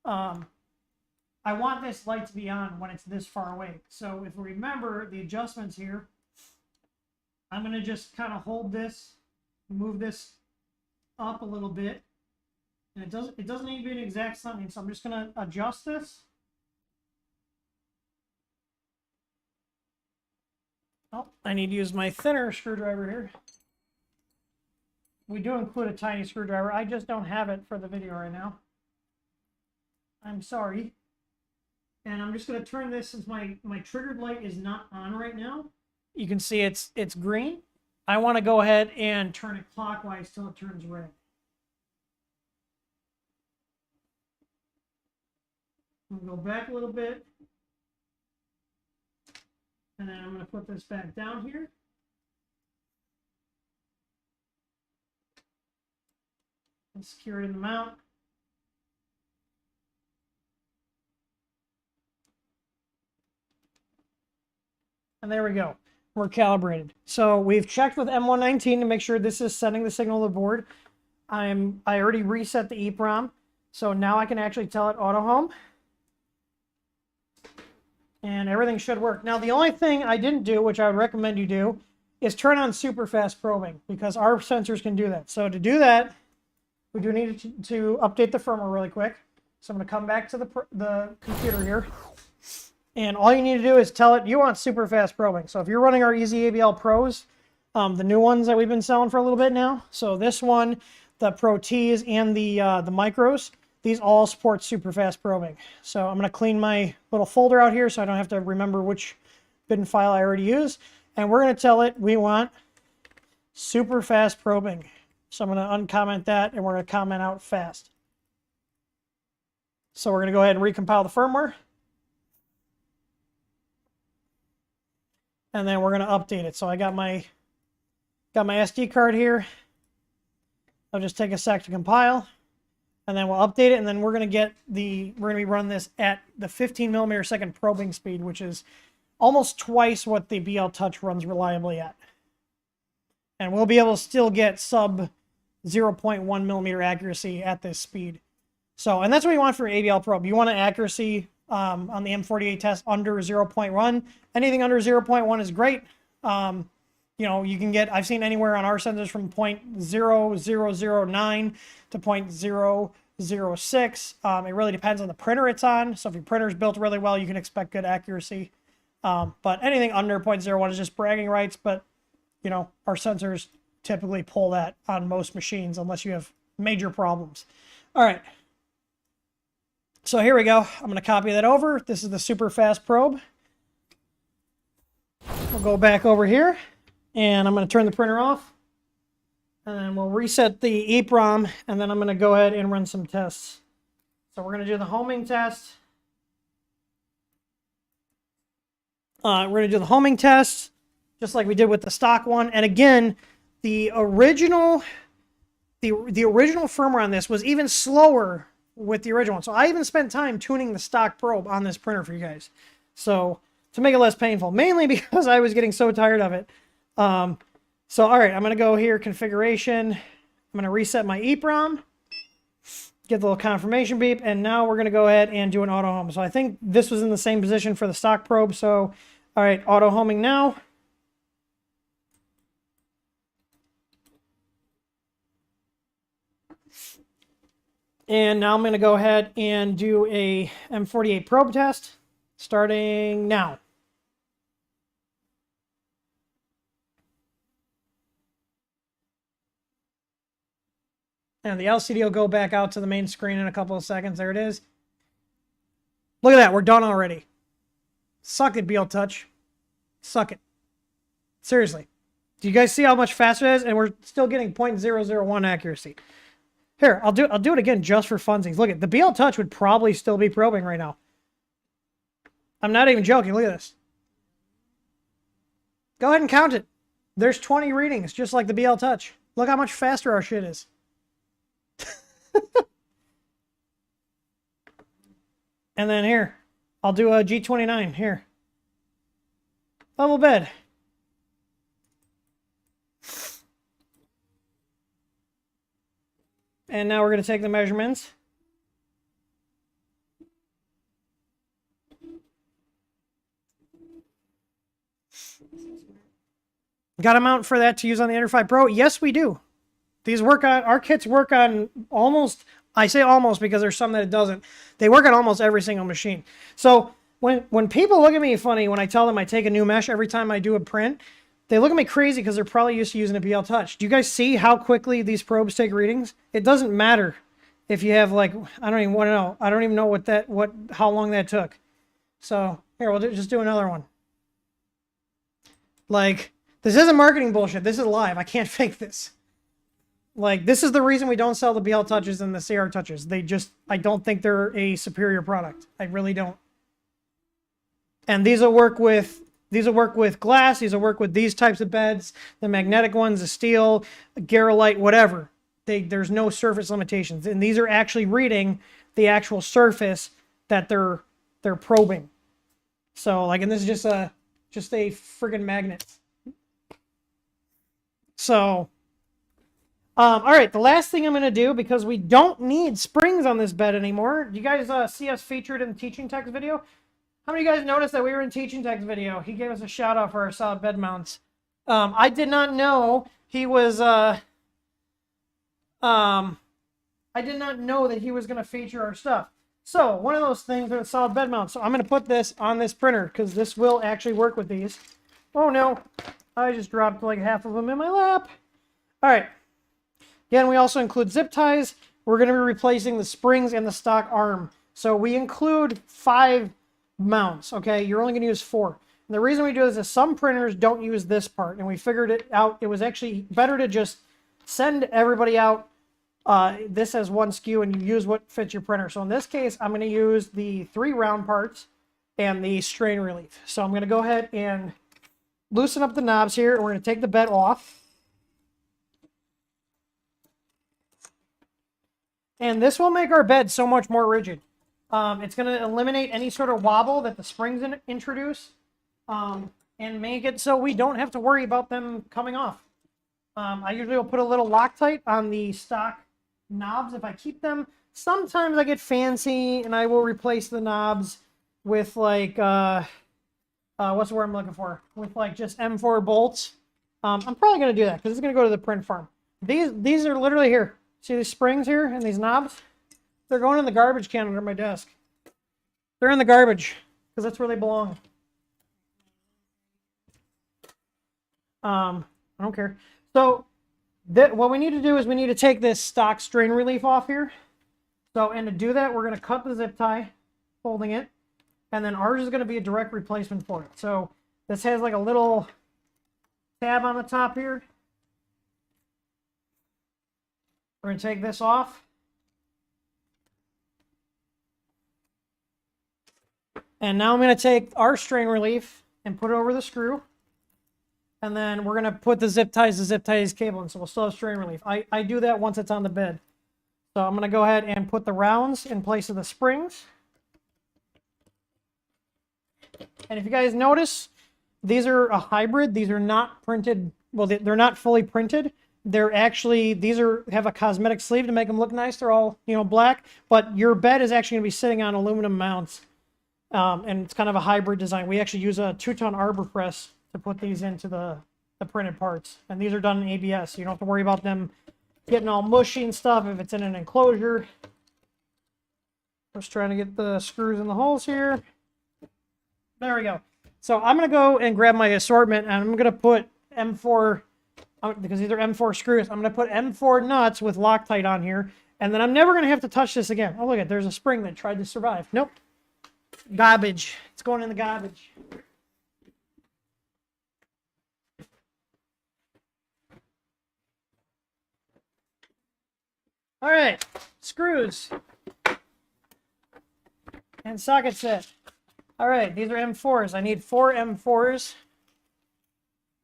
Speaker 1: I want this light to be on when it's this far away. So if we remember the adjustments here, I'm going to just kind of hold this, move this up a little bit. And it doesn't need to be an exact something, so I'm just going to adjust this. Oh, I need to use my thinner screwdriver here. We do include a tiny screwdriver. I just don't have it for the video right now. I'm sorry. And I'm just going to turn this, since my triggered light is not on right now. You can see it's green. I want to go ahead and turn it clockwise till it turns red. I'm going to go back a little bit. And then I'm going to put this back down here. And secure it in the mount. And there we go. We're calibrated. So we've checked with M119 to make sure this is sending the signal to the board. I already reset the EEPROM. So now I can actually tell it auto home. And everything should work. Now, the only thing I didn't do, which I would recommend you do, is turn on super fast probing, because our sensors can do that. So to do that, we do need to update the firmware really quick. So I'm going to come back to the computer here. And all you need to do is tell it you want super fast probing. So if you're running our EZABL Pros, the new ones that we've been selling for a little bit now. So this one, the Pro Ts, and the Micros, these all support super fast probing. So I'm going to clean my little folder out here so I don't have to remember which bin file I already used. And we're going to tell it we want super fast probing. So I'm going to uncomment that, and we're going to comment out fast. So we're going to go ahead and recompile the firmware. And then we're going to update it. So I got my SD card here. I'll just take a sec to compile. And then we'll update it, and then we're going to be running this at the 15 millimeter second probing speed, which is almost twice what the BL Touch runs reliably at. And we'll be able to still get sub 0.1 millimeter accuracy at this speed. So, and that's what you want for an ABL probe. You want an accuracy on the M48 test under 0.1. Anything under 0.1 is great. You know, you can get, I've seen anywhere on our sensors from 0.0009 to 0.006. It really depends on the printer it's on. So if your printer is built really well, you can expect good accuracy. But anything under 0.01 is just bragging rights. But, you know, our sensors typically pull that on most machines unless you have major problems. All right. So here we go. I'm going to copy that over. This is the super fast probe. We'll go back over here, and I'm going to turn the printer off. And then we'll reset the EEPROM, and then I'm going to go ahead and run some tests. So we're going to do the homing test. We're going to do the homing test, just like we did with the stock one. And again, the original firmware on this was even slower with the original one. So I even spent time tuning the stock probe on this printer for you guys. So to make it less painful, mainly because I was getting so tired of it. So, all right, I'm going to go here, configuration. I'm going to reset my EEPROM, get the little confirmation beep, and now we're going to go ahead and do an auto home. So I think this was in the same position for the stock probe. So, all right, auto homing now. And now I'm going to go ahead and do a M48 probe test, starting now. And the LCD will go back out to the main screen in a couple of seconds. There it is. Look at that. We're done already. Suck it, BL Touch. Suck it. Seriously. Do you guys see how much faster it is? And we're still getting 0.001 accuracy. Here, I'll do it again just for funsies. Look at the BL Touch would probably still be probing right now. I'm not even joking. Look at this. Go ahead and count it. There's 20 readings, just like the BL Touch. Look how much faster our shit is. And then here, I'll do a G29 here. Level bed. And now we're going to take the measurements. Got a mount for that to use on the Ender 5 Pro? Yes, we do. These work on, our kits work on almost, I say almost because there's some that it doesn't. They work on almost every single machine. So when people look at me funny when I tell them I take a new mesh every time I do a print, they look at me crazy because they're probably used to using a BL Touch. Do you guys see how quickly these probes take readings? It doesn't matter if you have like, I don't even want to know. I don't even know how long that took. So here, we'll just do another one. Like, this isn't marketing bullshit. This is live. I can't fake this. Like, this is the reason we don't sell the BL Touches and the CR Touches. I don't think they're a superior product. I really don't. And these will work with glass. These will work with these types of beds, the magnetic ones, the steel, Garolite, whatever. There's no surface limitations. And these are actually reading the actual surface that they're probing. So, like, and this is just a friggin' magnet. So, all right, the last thing I'm going to do, because we don't need springs on this bed anymore. Do you guys see us featured in the Teaching Tech's video? How many of you guys noticed that we were in Teaching Tech's video? He gave us a shout out for our solid bed mounts. I did not know he was, I did not know that he was going to feature our stuff. So, one of those things are solid bed mounts. So, I'm going to put this on this printer because this will actually work with these. Oh, no. I just dropped like half of them in my lap. All right. Again, we also include zip ties. We're going to be replacing the springs and the stock arm. So, we include 5 mounts, okay? You're only going to use 4. And the reason we do this is some printers don't use this part, and we figured it out. It was actually better to just send everybody out this as one SKU and you use what fits your printer. So in this case, I'm going to use the 3 round parts and the strain relief. So I'm going to go ahead and loosen up the knobs here, and we're going to take the bed off. And this will make our bed so much more rigid. It's going to eliminate any sort of wobble that the springs introduce, and make it so we don't have to worry about them coming off. I usually will put a little Loctite on the stock knobs if I keep them. Sometimes I get fancy and I will replace the knobs with like, what's the word I'm looking for? With like just M4 bolts. I'm probably going to do that because it's going to go to the print farm. These are literally here. See these springs here and these knobs? They're going in the garbage can under my desk. They're in the garbage because that's where they belong. I don't care. So what we need to do is we need to take this stock strain relief off here. So, and to do that, we're going to cut the zip tie, holding it. And then ours is going to be a direct replacement for it. So this has like a little tab on the top here. We're going to take this off. And now I'm going to take our strain relief and put it over the screw. And then we're going to put the zip ties cable in, so we'll still have strain relief. I do that once it's on the bed. So I'm going to go ahead and put the rounds in place of the springs. And if you guys notice, these are a hybrid. These are not printed. Well, they're not fully printed. They're actually, have a cosmetic sleeve to make them look nice. They're all, black. But your bed is actually going to be sitting on aluminum mounts. And it's kind of a hybrid design. We actually use a 2-ton arbor press to put these into the printed parts. And these are done in ABS, so you don't have to worry about them getting all mushy and stuff if it's in an enclosure. Just trying to get the screws in the holes here. There we go. So I'm going to go and grab my assortment, and I'm going to put M4, because these are M4 screws, I'm going to put M4 nuts with Loctite on here, and then I'm never going to have to touch this again. Oh, look at, there's a spring that tried to survive. Nope. Garbage. It's going in the garbage. All right, screws and socket set. All right, these are M4s. I need 4 M4s.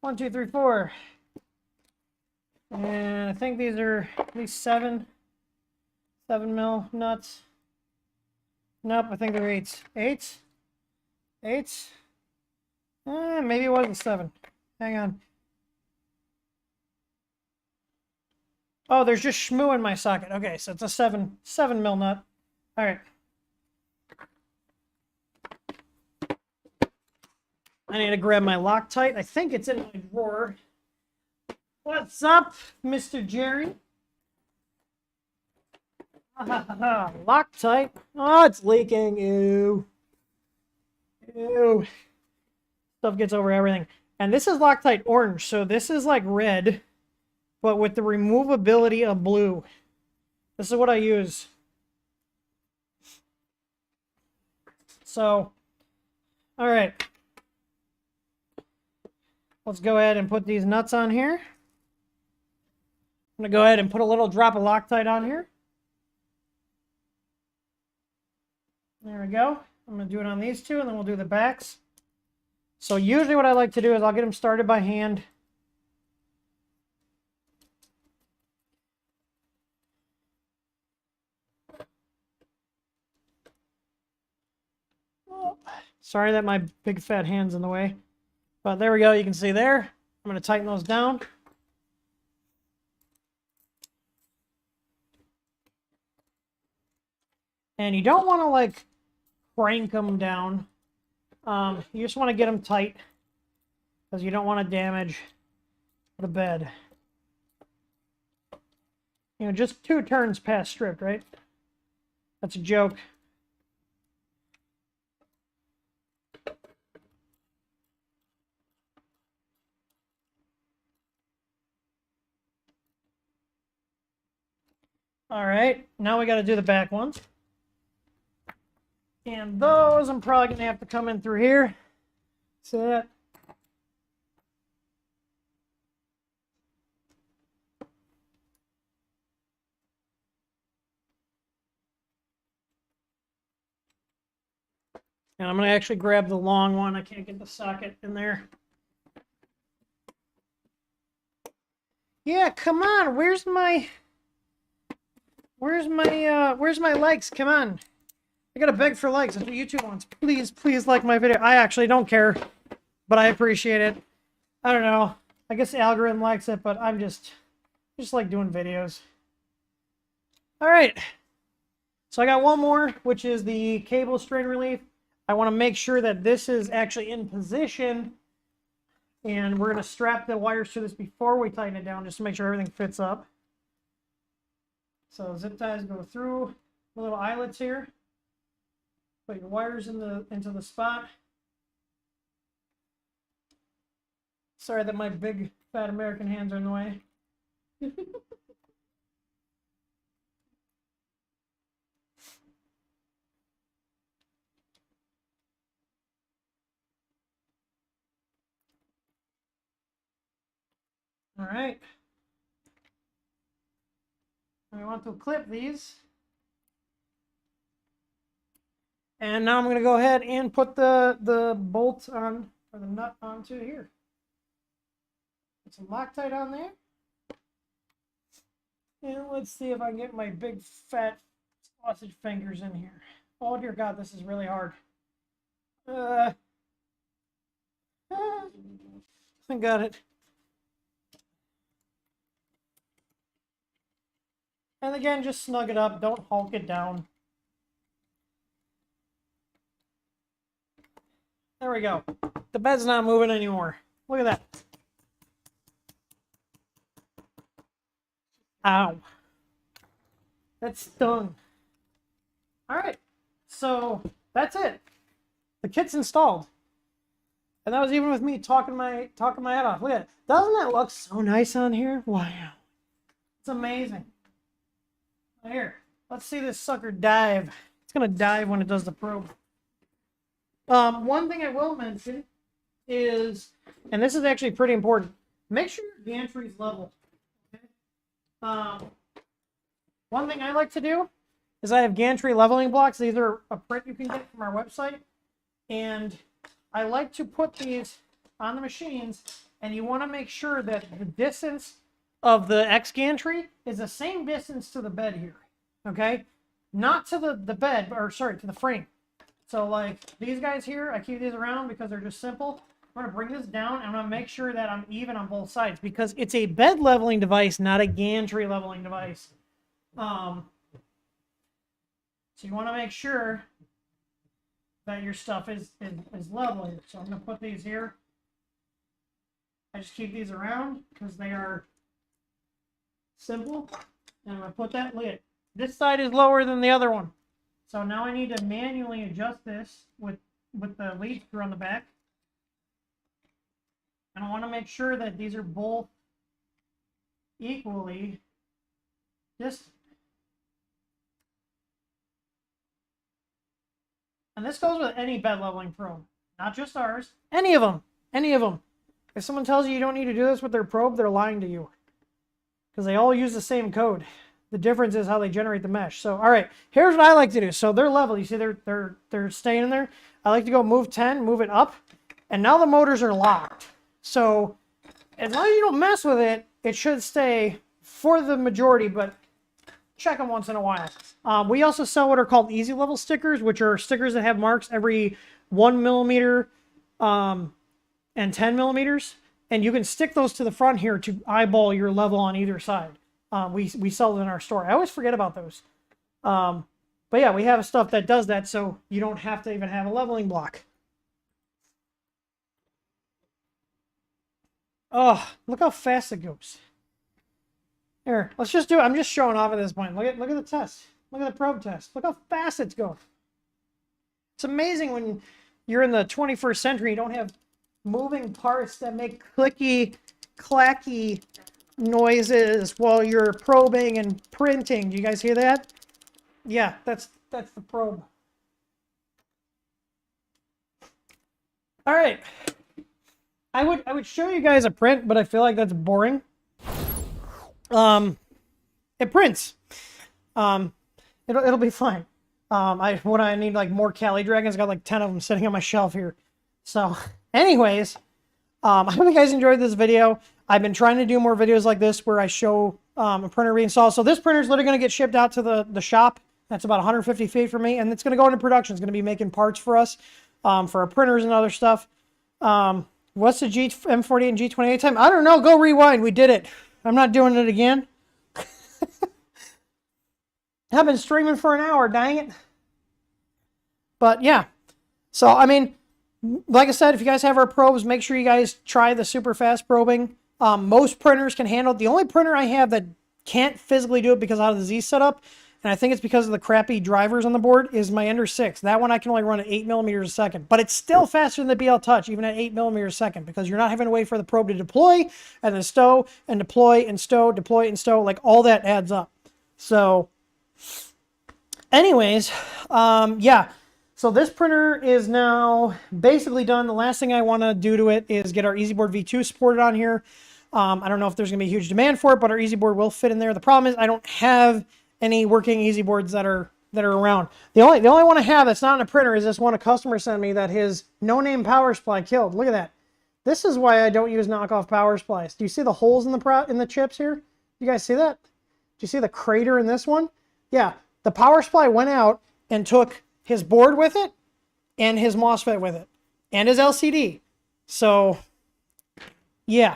Speaker 1: 1, 2, 3, 4. And I think these are at least 7 mil nuts. Nope, I think they're 8s. 8s? 8s? Maybe it wasn't 7. Hang on. Oh, there's just shmoo in my socket. Okay, so it's a 7 mil nut. All right. I need to grab my Loctite. I think it's in my drawer. What's up, Mr. Jerry? Loctite. Oh, it's leaking. Ew. Ew. Stuff gets over everything. And this is Loctite orange, so this is like red, but with the removability of blue. This is what I use. So, all right. Let's go ahead and put these nuts on here. I'm going to go ahead and put a little drop of Loctite on here. There we go. I'm going to do it on these two, and then we'll do the backs. So usually what I like to do is I'll get them started by hand. Oh, sorry that my big fat hand's in the way. But there we go. You can see there. I'm going to tighten those down. And you don't want to like crank them down. You just want to get them tight because you don't want to damage the bed. You know, just 2 turns past stripped, right? That's a joke. All right, now we got to do the back ones. And those I'm probably going to have to come in through here. See that? And I'm going to actually grab the long one. I can't get the socket in there. Yeah, come on. Where's my likes? Come on. I gotta beg for likes. That's what YouTube wants. Please, please like my video. I actually don't care, but I appreciate it. I don't know. I guess the algorithm likes it, but I'm just like doing videos. All right. So I got one more, which is the cable strain relief. I want to make sure that this is actually in position, and we're going to strap the wires to this before we tighten it down, just to make sure everything fits up. So zip ties go through the little eyelets here. Put your wires into the spot. Sorry that my big fat American hands are in the way. All right. We want to clip these. And now I'm going to go ahead and put the bolt on, or the nut onto here. Put some Loctite on there. And let's see if I can get my big fat sausage fingers in here. Oh dear God, this is really hard. I got it. And again, just snug it up. Don't hulk it down. There we go. The bed's not moving anymore. Look at that. Ow. That stung. All right. So that's it. The kit's installed. And that was even with me talking my head off. Look at it. Doesn't that look so nice on here? Wow. It's amazing. Here, let's see this sucker dive. It's going to dive when it does the probe. One thing I will mention is, and this is actually pretty important, make sure your gantry is level. Okay? One thing I like to do is I have gantry leveling blocks. These are a print you can get from our website. And I like to put these on the machines, and you want to make sure that the distance of the X gantry is the same distance to the bed here. Okay? Not to the bed, or sorry, to the frame. So like these guys here, I keep these around because they're just simple. I'm going to bring this down and I'm going to make sure that I'm even on both sides because it's a bed leveling device, not a gantry leveling device. So you want to make sure that your stuff is level here. So I'm going to put these here. I just keep these around because they are simple. And I'm going to put that lid. This side is lower than the other one. So now I need to manually adjust this with the lead screw on the back. And I want to make sure that these are both equally distant. And this goes with any bed leveling probe, not just ours. Any of them. Any of them. If someone tells you don't need to do this with their probe, they're lying to you. Because they all use the same code. The difference is how they generate the mesh. So, all right, here's what I like to do. So they're level. You see they're staying in there. I like to go move 10, move it up. And now the motors are locked. So as long as you don't mess with it, it should stay for the majority, but check them once in a while. We also sell what are called easy level stickers, which are stickers that have marks every 1 millimeter and 10 millimeters. And you can stick those to the front here to eyeball your level on either side. We sell them in our store. I always forget about those. But yeah, we have stuff that does that, so you don't have to even have a leveling block. Oh, look how fast it goes. Here, let's just do it. I'm just showing off at this point. Look at the test. Look at the probe test. Look how fast it's going. It's amazing when you're in the 21st century, you don't have moving parts that make clicky, clacky noises while you're probing and printing. Do you guys hear that? Yeah, that's the probe. All right, I would show you guys a print, but I feel like that's boring. It prints. It'll be fine. When I need like more Cali Dragons, I got like 10 of them sitting on my shelf here. So, anyways, I hope you guys enjoyed this video. I've been trying to do more videos like this where I show a printer reinstall. So this printer is literally going to get shipped out to the shop. That's about 150 feet from me, and it's going to go into production. It's going to be making parts for us, for our printers and other stuff. What's the M48 and G28 time? I don't know. Go rewind. We did it. I'm not doing it again. I've been streaming for an hour, dang it. But yeah. So, I mean, like I said, if you guys have our probes, make sure you guys try the super fast probing. Most printers can handle it. The only printer I have that can't physically do it because out of the Z setup, and I think it's because of the crappy drivers on the board, is my Ender 6. That one I can only run at 8 millimeters a second. But it's still faster than the BL Touch, even at 8 millimeters a second, because you're not having to wait for the probe to deploy, and then stow, and deploy, and stow, deploy, and stow. Like, all that adds up. So, anyways, yeah. So this printer is now basically done. The last thing I want to do to it is get our EasyBoard V2 supported on here. I don't know if there's going to be a huge demand for it, but our EasyBoard will fit in there. The problem is I don't have any working EasyBoards that are around. The only one I have that's not in a printer is this one a customer sent me that his no-name power supply killed. Look at that. This is why I don't use knockoff power supplies. Do you see the holes in the chips here? You guys see that? Do you see the crater in this one? Yeah, the power supply went out and took his board with it and his MOSFET with it and his LCD. So yeah,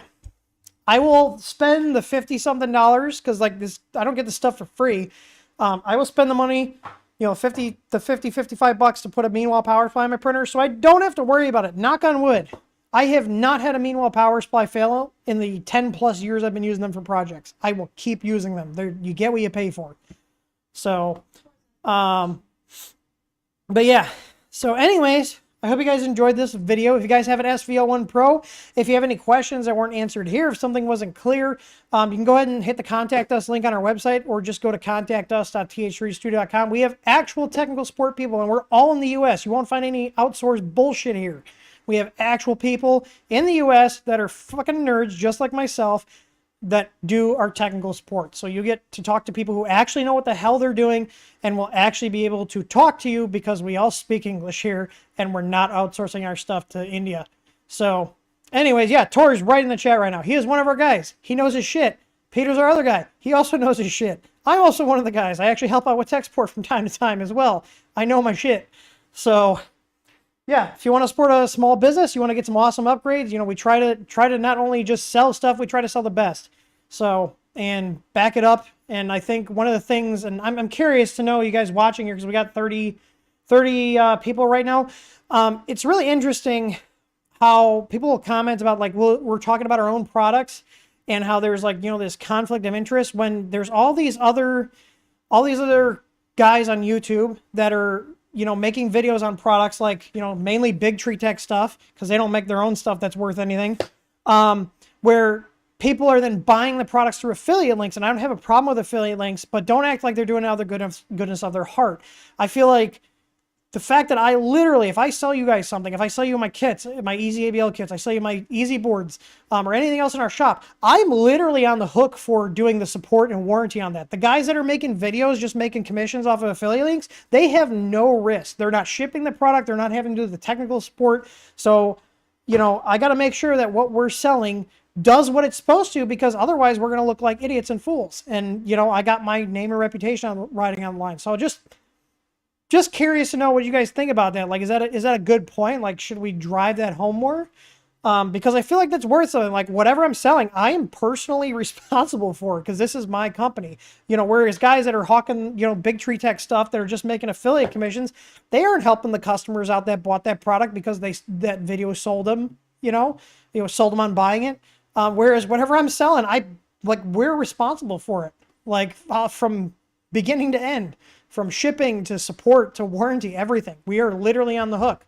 Speaker 1: I will spend the $50-something because like this, I don't get this stuff for free. I will spend the money, you know, 55 bucks to put a Meanwhile power supply in my printer, so I don't have to worry about it. Knock on wood. I have not had a Meanwhile power supply fail in the 10 plus years I've been using them for projects. I will keep using them. You get what you pay for. So, but yeah. So anyways, I hope you guys enjoyed this video. If you guys have an SV01 Pro, if you have any questions that weren't answered here, if something wasn't clear, you can go ahead and hit the contact us link on our website, or just go to contactus.th3studio.com. We have actual technical support people, and we're all in the US. You won't find any outsourced bullshit here. We have actual people in the US that are fucking nerds, just like myself, that do our technical support. So you get to talk to people who actually know what the hell they're doing and will actually be able to talk to you, because we all speak English here and we're not outsourcing our stuff to India. So anyways, yeah, Tor's right in the chat right now. He is one of our guys. He knows his shit. Peter's our other guy. He also knows his shit. I'm also one of the guys. I actually help out with tech support from time to time as well. I know my shit. So yeah, if you want to support a small business, you want to get some awesome upgrades, you know, we try to not only just sell stuff, we try to sell the best. So, and back it up. And I think one of the things, and I'm curious to know you guys watching here, because we got 30 people right now. It's really interesting how people will comment about, like, we're talking about our own products and how there's, like, you know, this conflict of interest when there's all these other guys on YouTube that are, you know, making videos on products, like, you know, mainly Big Tree Tech stuff, because they don't make their own stuff that's worth anything, where people are then buying the products through affiliate links. And I don't have a problem with affiliate links, but don't act like they're doing it out of the goodness of their heart. I feel like the fact that I literally, if I sell you guys something, if I sell you my kits, my EZABL kits, I sell you my Easy boards, or anything else in our shop, I'm literally on the hook for doing the support and warranty on that. The guys that are making videos, just making commissions off of affiliate links, they have no risk. They're not shipping the product. They're not having to do the technical support. So, you know, I got to make sure that what we're selling does what it's supposed to, because otherwise we're going to look like idiots and fools. And, you know, I got my name and reputation riding on the line. So just curious to know what you guys think about that. Like, is that a good point? Like, should we drive that home more? Because I feel like that's worth something. Like, whatever I'm selling, I am personally responsible for, because this is my company. You know, whereas guys that are hawking, you know, Big Tree Tech stuff, that are just making affiliate commissions, they aren't helping the customers out that bought that product because that video sold them, sold them on buying it. Whereas whatever I'm selling, we're responsible for it. Like, from beginning to end. From shipping to support to warranty, everything. We are literally on the hook.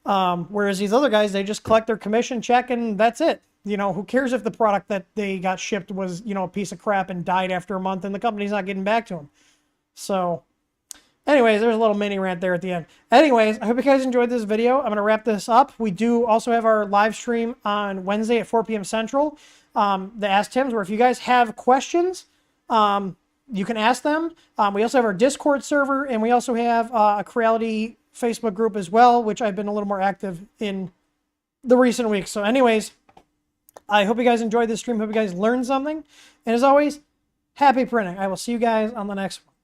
Speaker 1: Whereas these other guys, they just collect their commission check and that's it. You know, who cares if the product that they got shipped was, you know, a piece of crap and died after a month and the company's not getting back to them. So, Anyways, there's a little mini rant there at the end. Anyways, I hope you guys enjoyed this video. I'm going to wrap this up. We do also have our live stream on Wednesday at 4 p.m. Central, the Ask Tims, where if you guys have questions, you can ask them. We also have our Discord server, and we also have a Creality Facebook group as well, which I've been a little more active in the recent weeks. So anyways, I hope you guys enjoyed this stream. Hope you guys learned something. And as always, happy printing. I will see you guys on the next one.